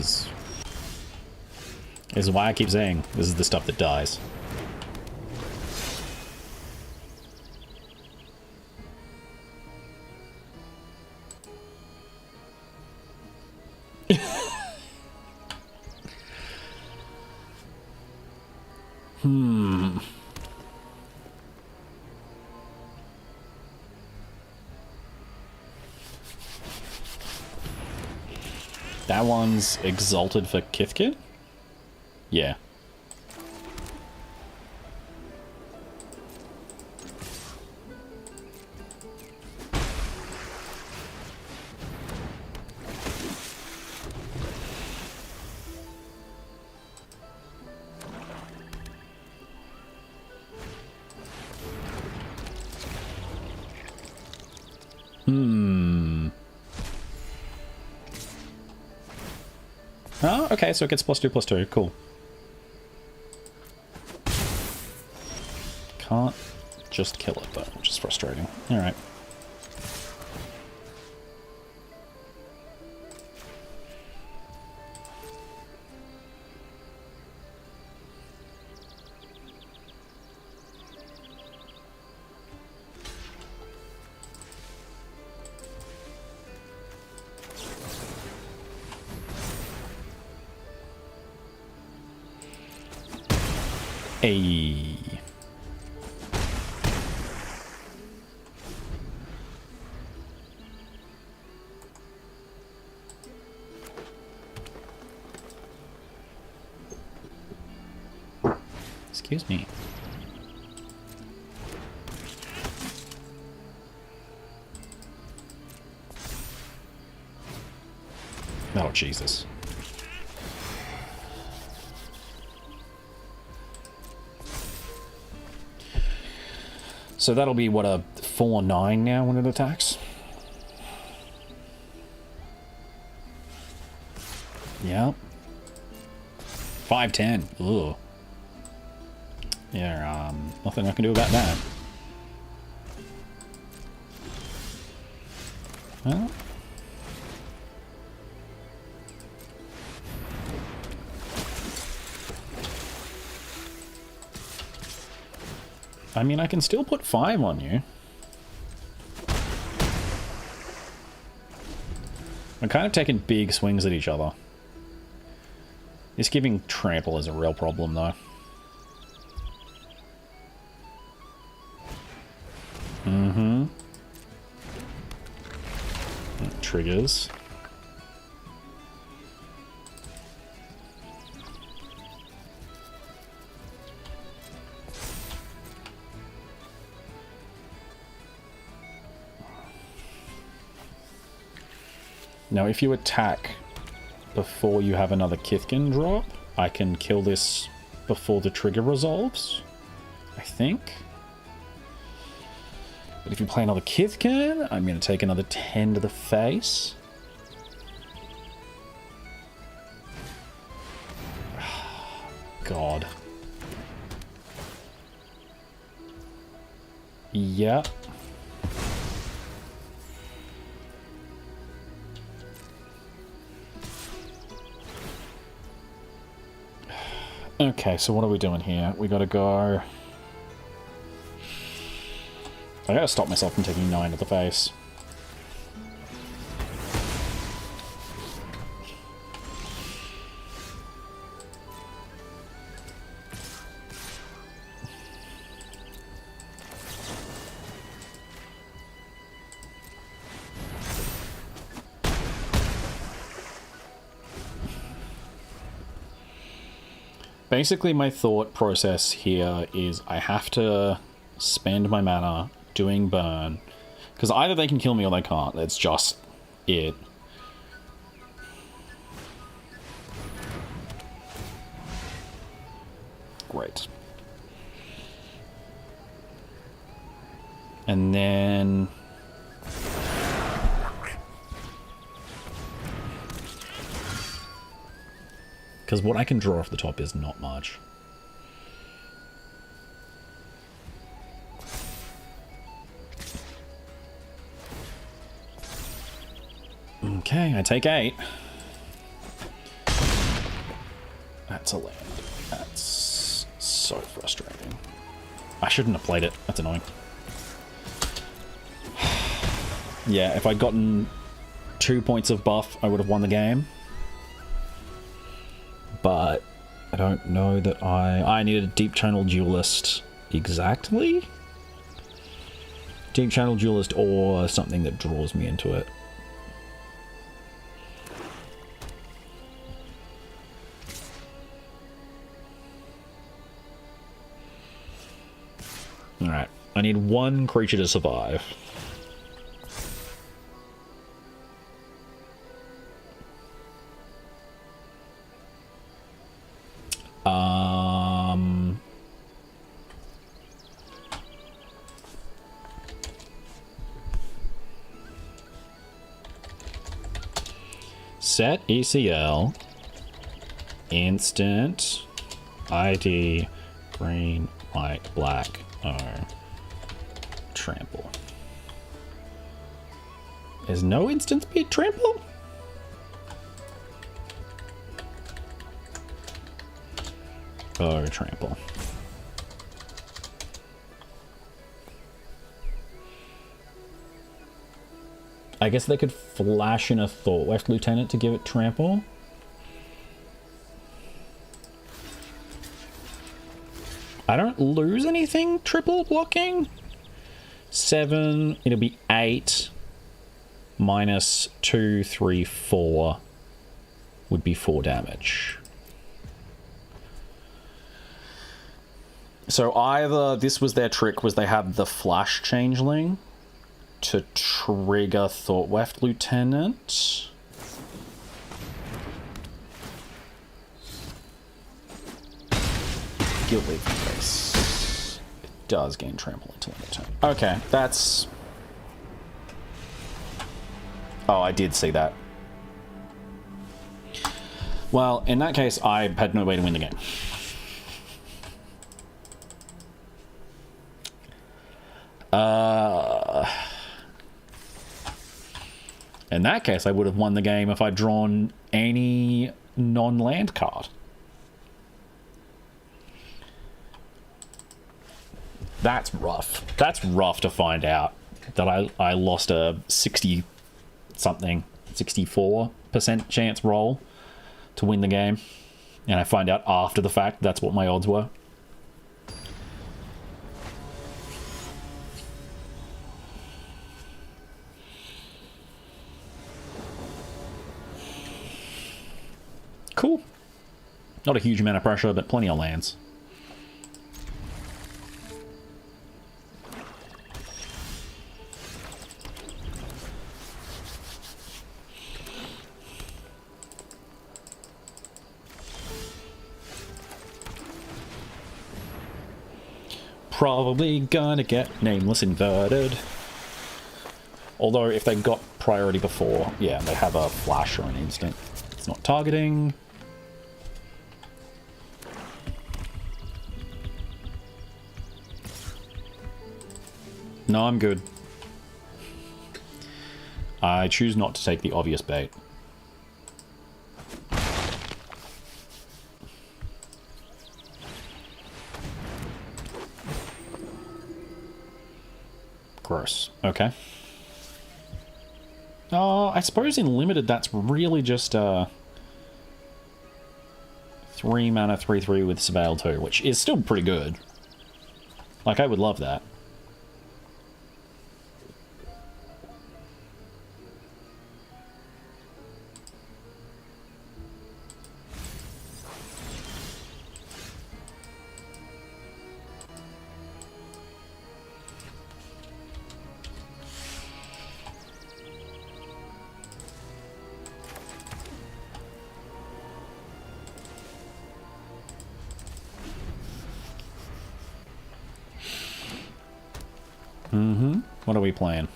is why I keep saying this is the stuff that dies. That one's Exalted for Kithkit? Yeah. Oh, okay, so it gets +2/+2. Cool. Can't just kill it, though, which is frustrating. Alright. Hey. Excuse me. Oh, Jesus. So that'll be, what, a 4-9 now when it attacks? Yep. 5-10. Ugh. Yeah, nothing I can do about that. Well... I mean, I can still put 5 on you. We're kind of taking big swings at each other. This giving trample is a real problem, though. Mm-hmm. Triggers. Now, if you attack before you have another Kithkin drop, I can kill this before the trigger resolves, I think. But if you play another Kithkin, I'm going to take another 10 to the face. God. Yeah. Okay, so what are we doing here? We gotta go... I gotta stop myself from taking 9 to the face. Basically, my thought process here is I have to spend my mana doing burn. Because either they can kill me or they can't. That's just it. Great. And then... because what I can draw off the top is not much. Okay, I take 8. That's a land. That's so frustrating. I shouldn't have played it. That's annoying. Yeah, if I'd gotten 2 points of buff, I would have won the game. But I don't know that I needed a deep channel duelist exactly. Deep channel duelist or something that draws me into it. Alright, I need 1 creature to survive. Set ECL, instant, ID, green, white, black, trample. Is no instant speed trample? Trample. I guess they could flash in a Thought Weft Lieutenant to give it trample. lose anything triple blocking. 7, it'll be 8 minus 2, 3, 4 would be 4 damage. So either this was their trick, was they had the flash changeling to trigger Thought Weft Lieutenant. Guild Leaf Face. It does gain trample until end of turn. Okay, that's... Oh, I did see that. Well, in that case, I had no way to win the game. In that case, I would have won the game if I'd drawn any non-land card. That's rough. That's rough to find out that I lost a 60-something, 64% chance roll to win the game. And I find out after the fact that's what my odds were. Cool. Not a huge amount of pressure, but plenty of lands. Probably gonna get Nameless inverted. Although if they got priority before, yeah, they have a flash or an instant. It's not targeting. No, I'm good. I choose not to take the obvious bait. Gross. Okay. I suppose in limited that's really just 3 mana 3/3 with Surveil 2, which is still pretty good. Like, I would love that. What are we playing?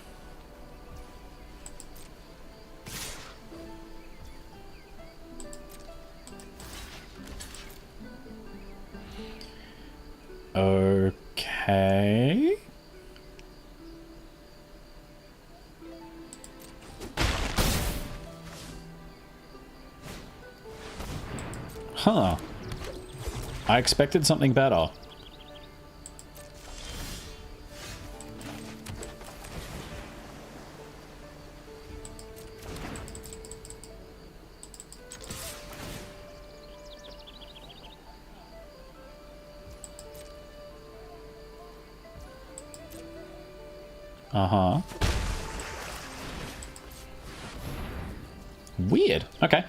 Okay. Huh. I expected something better. Uh-huh. Weird. Okay.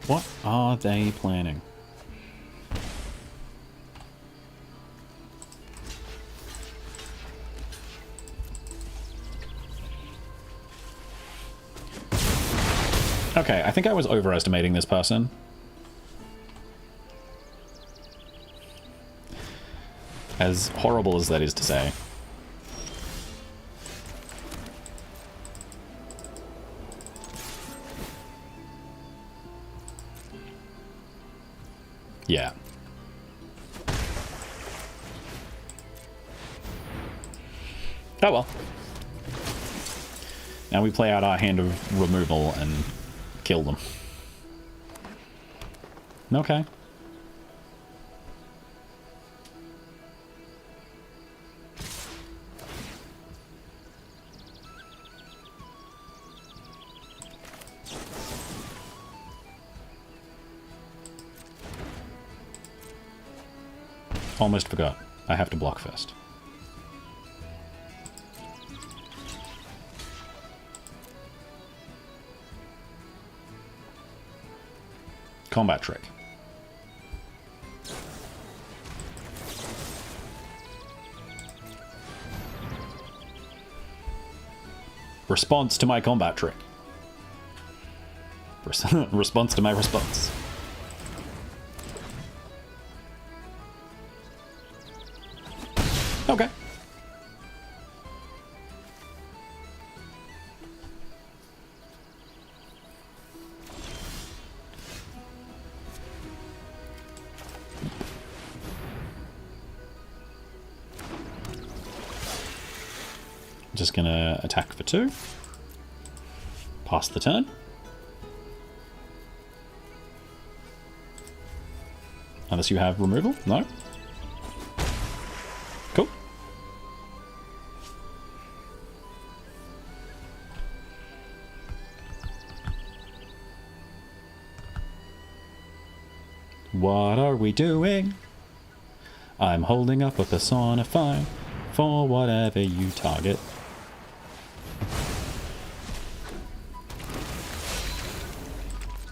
What are they planning? Okay, I think I was overestimating this person. As horrible as that is to say. Yeah. Oh well. Now we play out our hand of removal and kill them. Okay. Almost forgot. I have to block first. Combat trick. Response to my combat trick. Response to my response. Okay. Just gonna attack for 2. Pass the turn. Unless you have removal? No? Cool. What are we doing? I'm holding up a personify for whatever you target.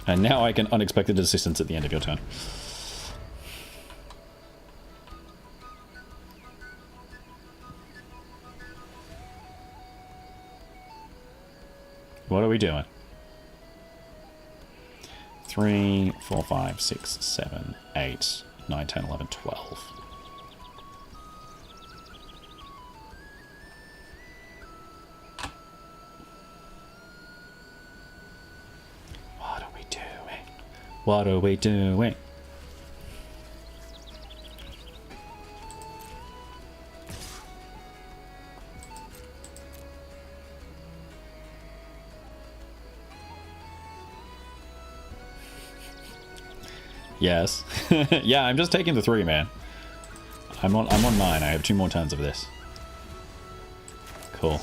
And now I can unexpected assistance at the end of your turn. What are we doing? 3, 4, 5, 6, 7, 8, 9, 10, 11, 12. What are we doing? What are we doing? Yes. Yeah, I'm just taking the 3, man. I'm on 9. I have 2 more turns of this. Cool.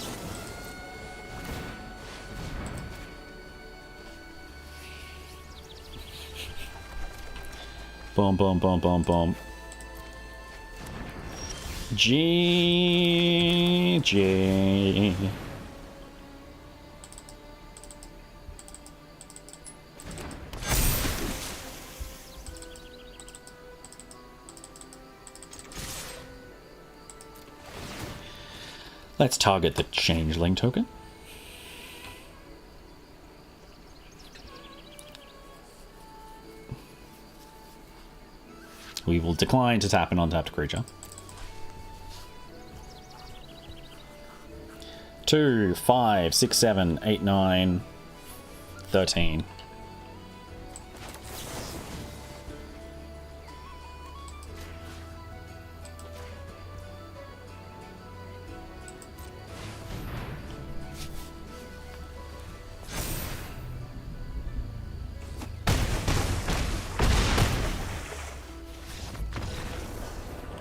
Boom, boom, boom, boom, boom. GG. Let's target the changeling token. We will decline to tap an untapped creature. 2, 5, 6, 7, 8, 9, 13.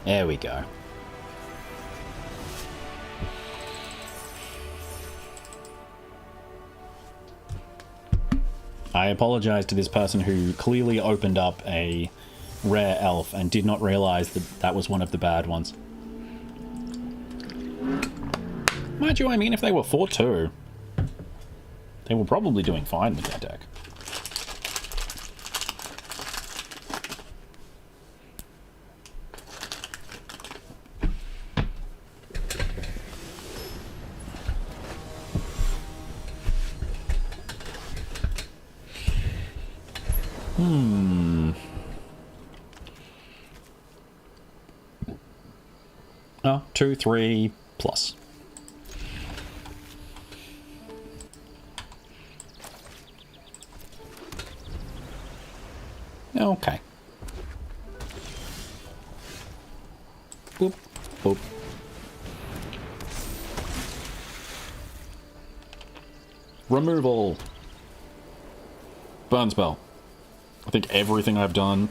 There we go. I apologize to this person who clearly opened up a rare elf and did not realize that that was one of the bad ones. Mind you, I mean, if they were 4-2, they were probably doing fine with their deck. Oh, 2, 3 plus. Okay. Boop, boop. Removal. Burn spell. I think everything I've done...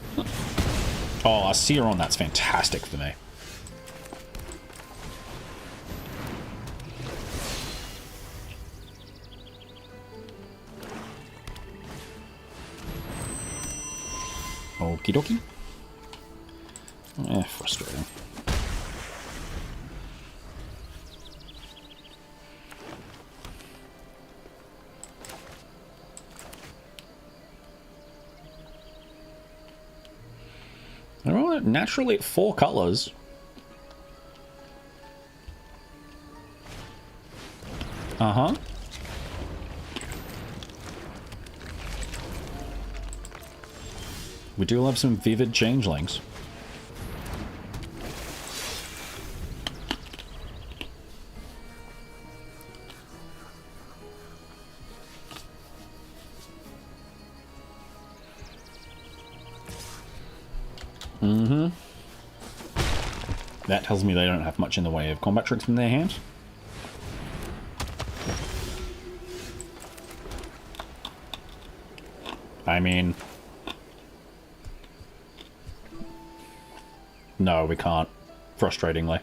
Oh, a seer on that's fantastic for me. Okie dokie. Frustrating. They're all naturally 4 colors. Uh-huh. We do love some vivid changelings. Mm-hmm. That tells me they don't have much in the way of combat tricks in their hand. I mean... No, we can't. Frustratingly.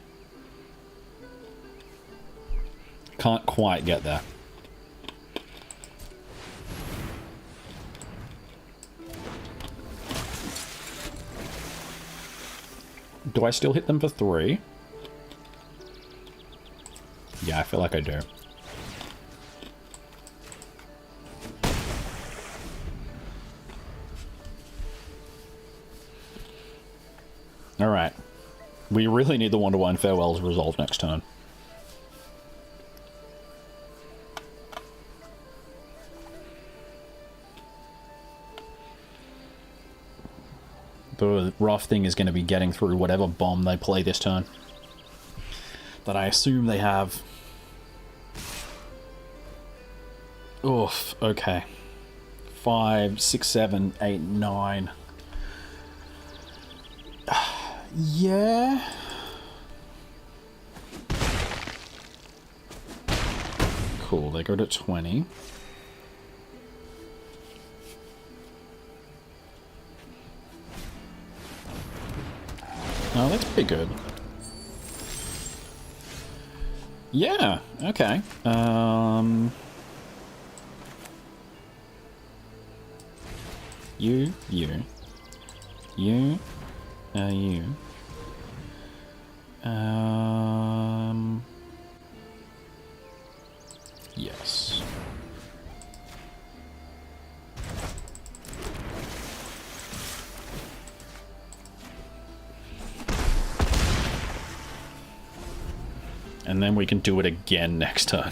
Can't quite get there. Do I still hit them for 3? Yeah, I feel like I do. Alright. We really need the 1-to-1 farewells resolved next turn. The rough thing is going to be getting through whatever bomb they play this turn. That I assume they have. Oof, okay. 5, 6, 7, 8, 9. Yeah. Cool, they go to 20. Oh, that's pretty good. Yeah, okay. You. Yes. And then we can do it again next turn.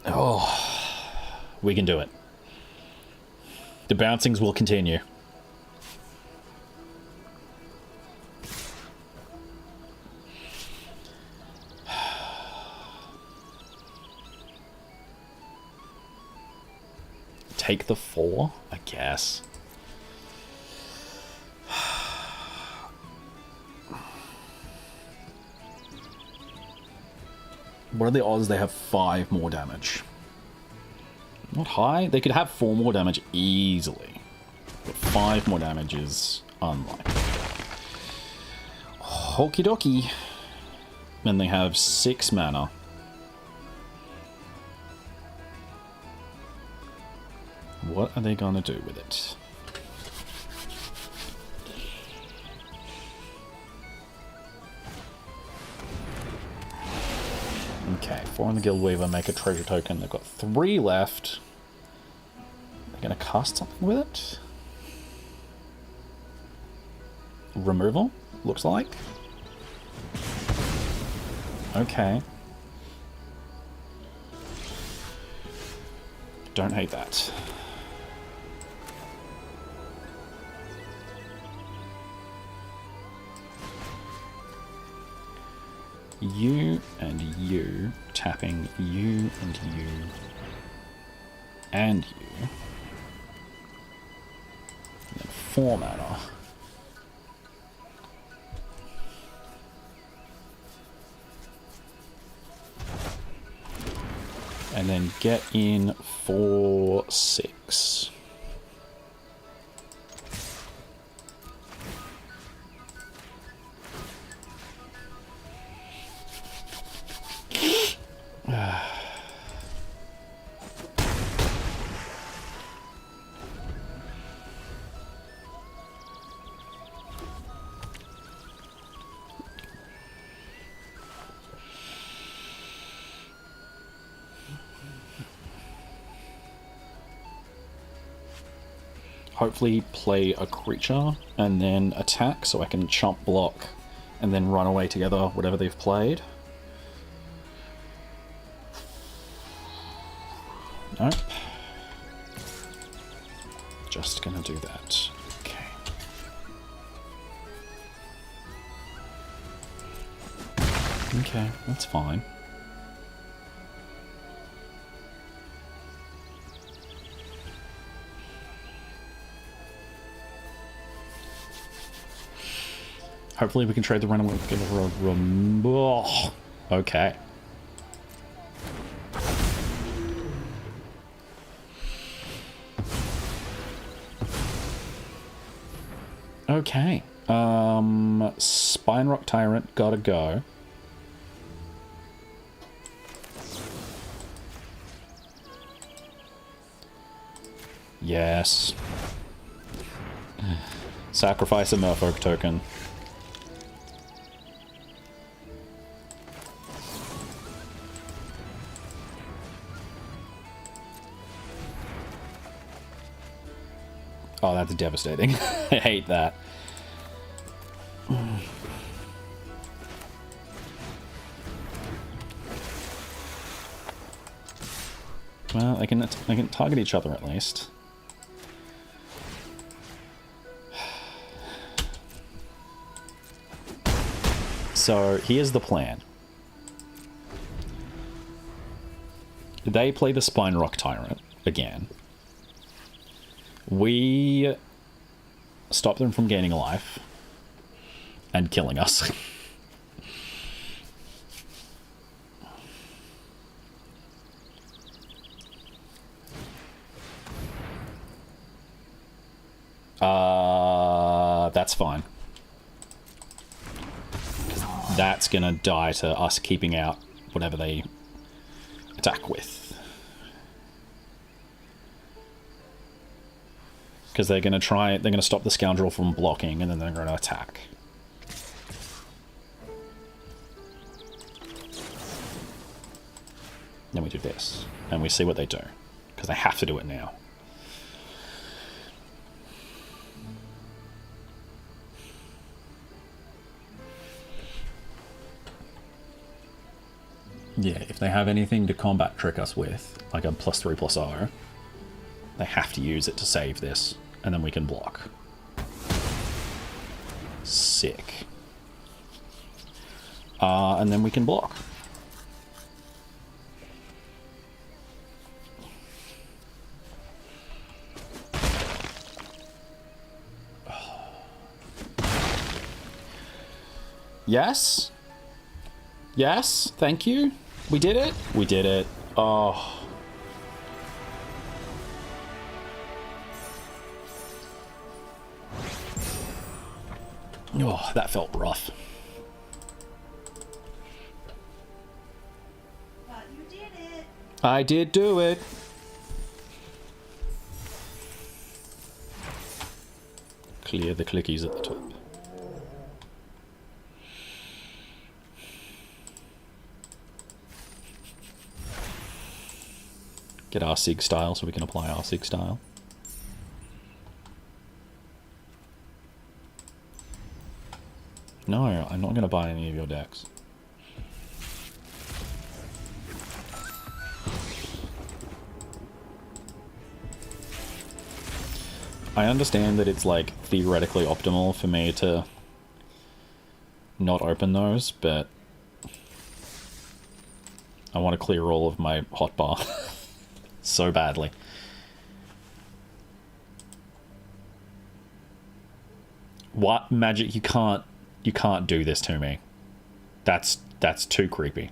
Oh, we can do it. The bouncings will continue. Take the 4, I guess. What are the odds they have 5 more damage? Not high. They could have 4 more damage easily. But 5 more damage is unlikely. Okie dokie. And they have 6 mana. What are they gonna do with it? Okay, 4 on the Guild Weaver, make a treasure token. They've got 3 left. They're gonna cast something with it? Removal, looks like. Okay. Don't hate that. You and you, tapping you and you and you. And then 4 mana. And then get in for 6. Hopefully play a creature and then attack so I can chomp block and then run away together, whatever they've played. Nope. Just gonna do that. Okay. Okay, that's fine. Hopefully we can trade the runaway. Oh, okay. Okay. Spine Rock Tyrant, gotta go. Yes. Sacrifice a Merfolk token. Oh, that's devastating. I hate that. Well, they can target each other at least. So here's the plan. They play the Spine Rock Tyrant again. We stop them from gaining life and killing us. That's fine. That's gonna die to us keeping out whatever they attack with. Because they're going to stop the Scoundrel from blocking, and then they're going to attack. Then we do this, and we see what they do. Because they have to do it now. Yeah, if they have anything to combat trick us with, like a +3/+0, they have to use it to save this. And then we can block. Sick. And then we can block. Yes? Yes? Thank you? We did it? We did it. Oh. Oh, that felt rough. But you did it. I did do it. Clear the clickies at the top. Get our Sig style so we can apply our Sig style. No, I'm not going to buy any of your decks. I understand that it's, like, theoretically optimal for me to not open those, but I want to clear all of my hotbar so badly. What? Magic, you can't do this to me. That's too creepy.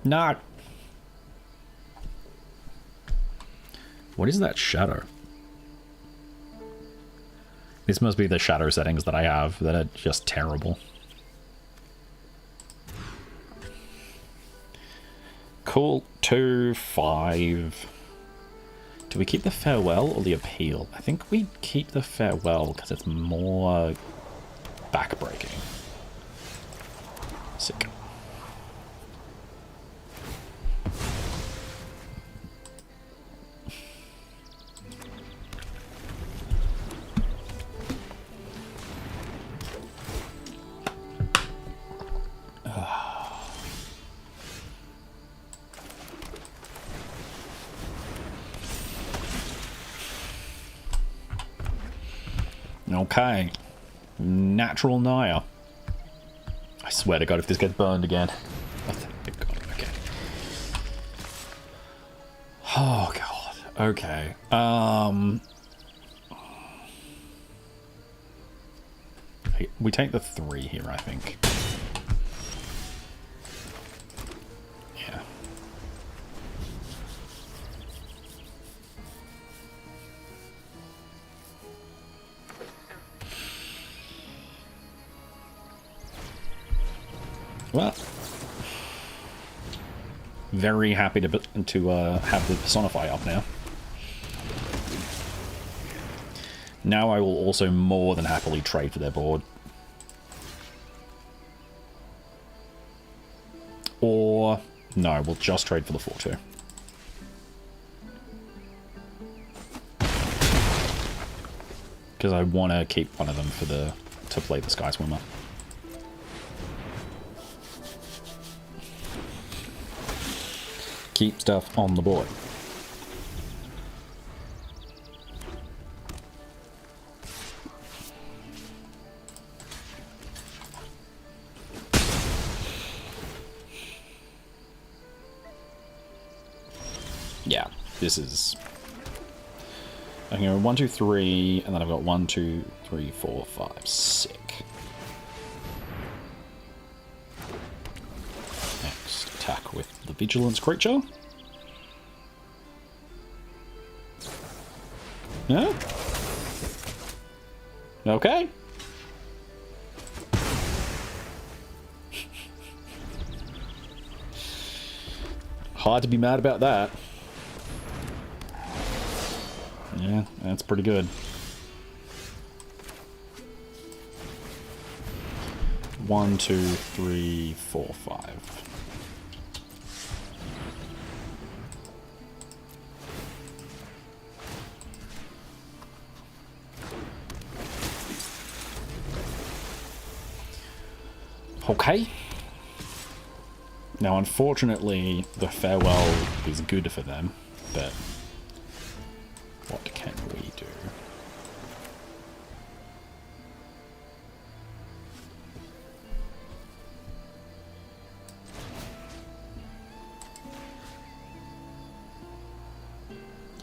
No. What is that shadow? This must be the shadow settings that I have that are just terrible. Cool. 2, 5. Do we keep the farewell or the appeal? I think we keep the farewell because it's more backbreaking. Sick. Okay. Natural Naya. I swear to God, if this gets burned again. Oh, thank God. Okay. Oh, God. Okay. We take the 3 here, I think. Yeah. Well, very happy to have the Personify up now. Now I will also more than happily trade for their board. Or, no, we'll just trade for the 4-2. Because I want to keep one of them for to play the Sky Swimmer. Keep stuff on the board. Yeah, this is... I can go 1, 2, 3, and then I've got 1, 2, 3, 4, 5. Sick. Next, attack with the Vigilance creature. Yeah? Okay. Hard to be mad about that. Yeah, that's pretty good. 1, 2, 3, 4, 5. Okay. Now, unfortunately, the farewell is good for them, but what can we do?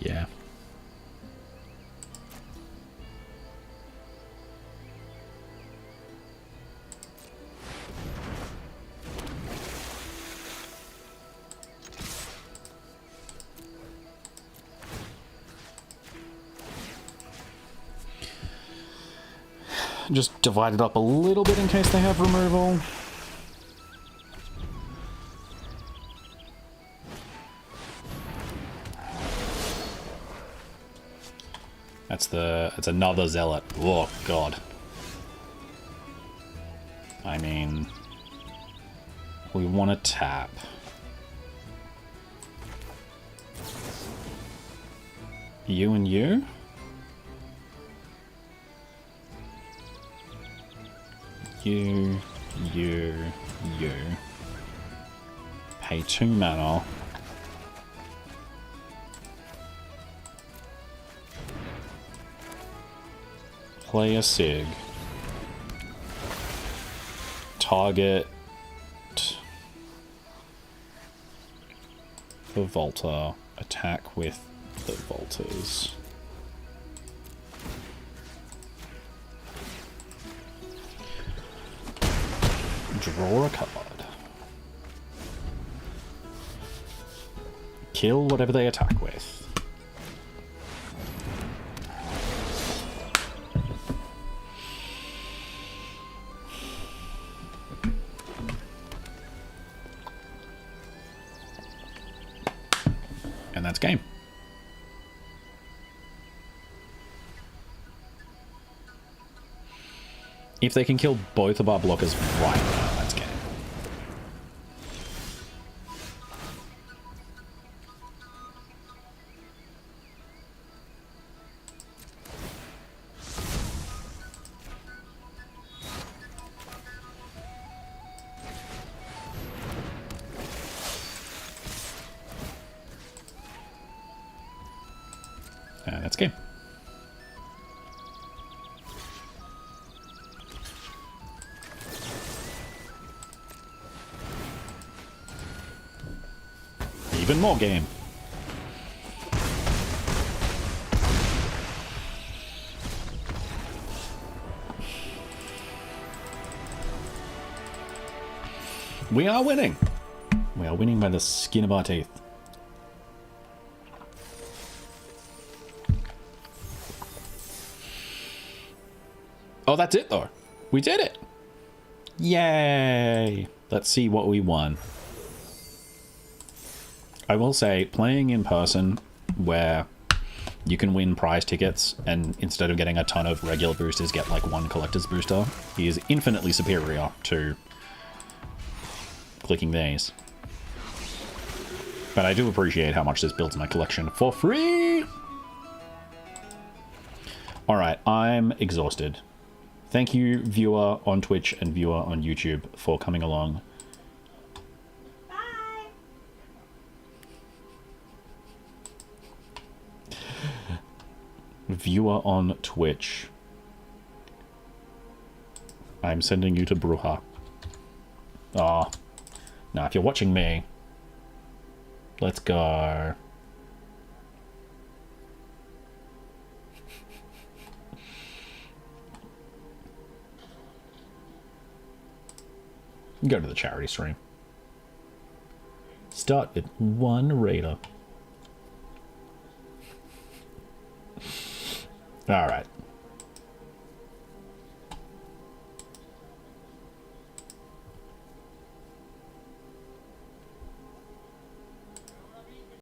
Yeah. Just divide it up a little bit in case they have removal. It's another Zealot. Oh, God. I mean, we want to tap. You and you? You. Pay 2 mana. Play a Sig. Target the Volta. Attack with the Voltas. Draw a card. kill whatever they attack with. And that's game. If they can kill both of our blockers right now, that's game. And that's game. Even more game. We are winning. We are winning by the skin of our teeth. Oh, that's it though. We did it. Yay. Let's see what we won. I will say, playing in person where you can win prize tickets and instead of getting a ton of regular boosters, get like one collector's booster is infinitely superior to clicking these. But I do appreciate how much this builds my collection for free. Alright, I'm exhausted. Thank you, viewer on Twitch and viewer on YouTube, for coming along. Bye. Viewer on Twitch. I'm sending you to Bruja. Ah. Now, if you're watching me, let's go. Go to the charity stream. Start with one raider. Alright.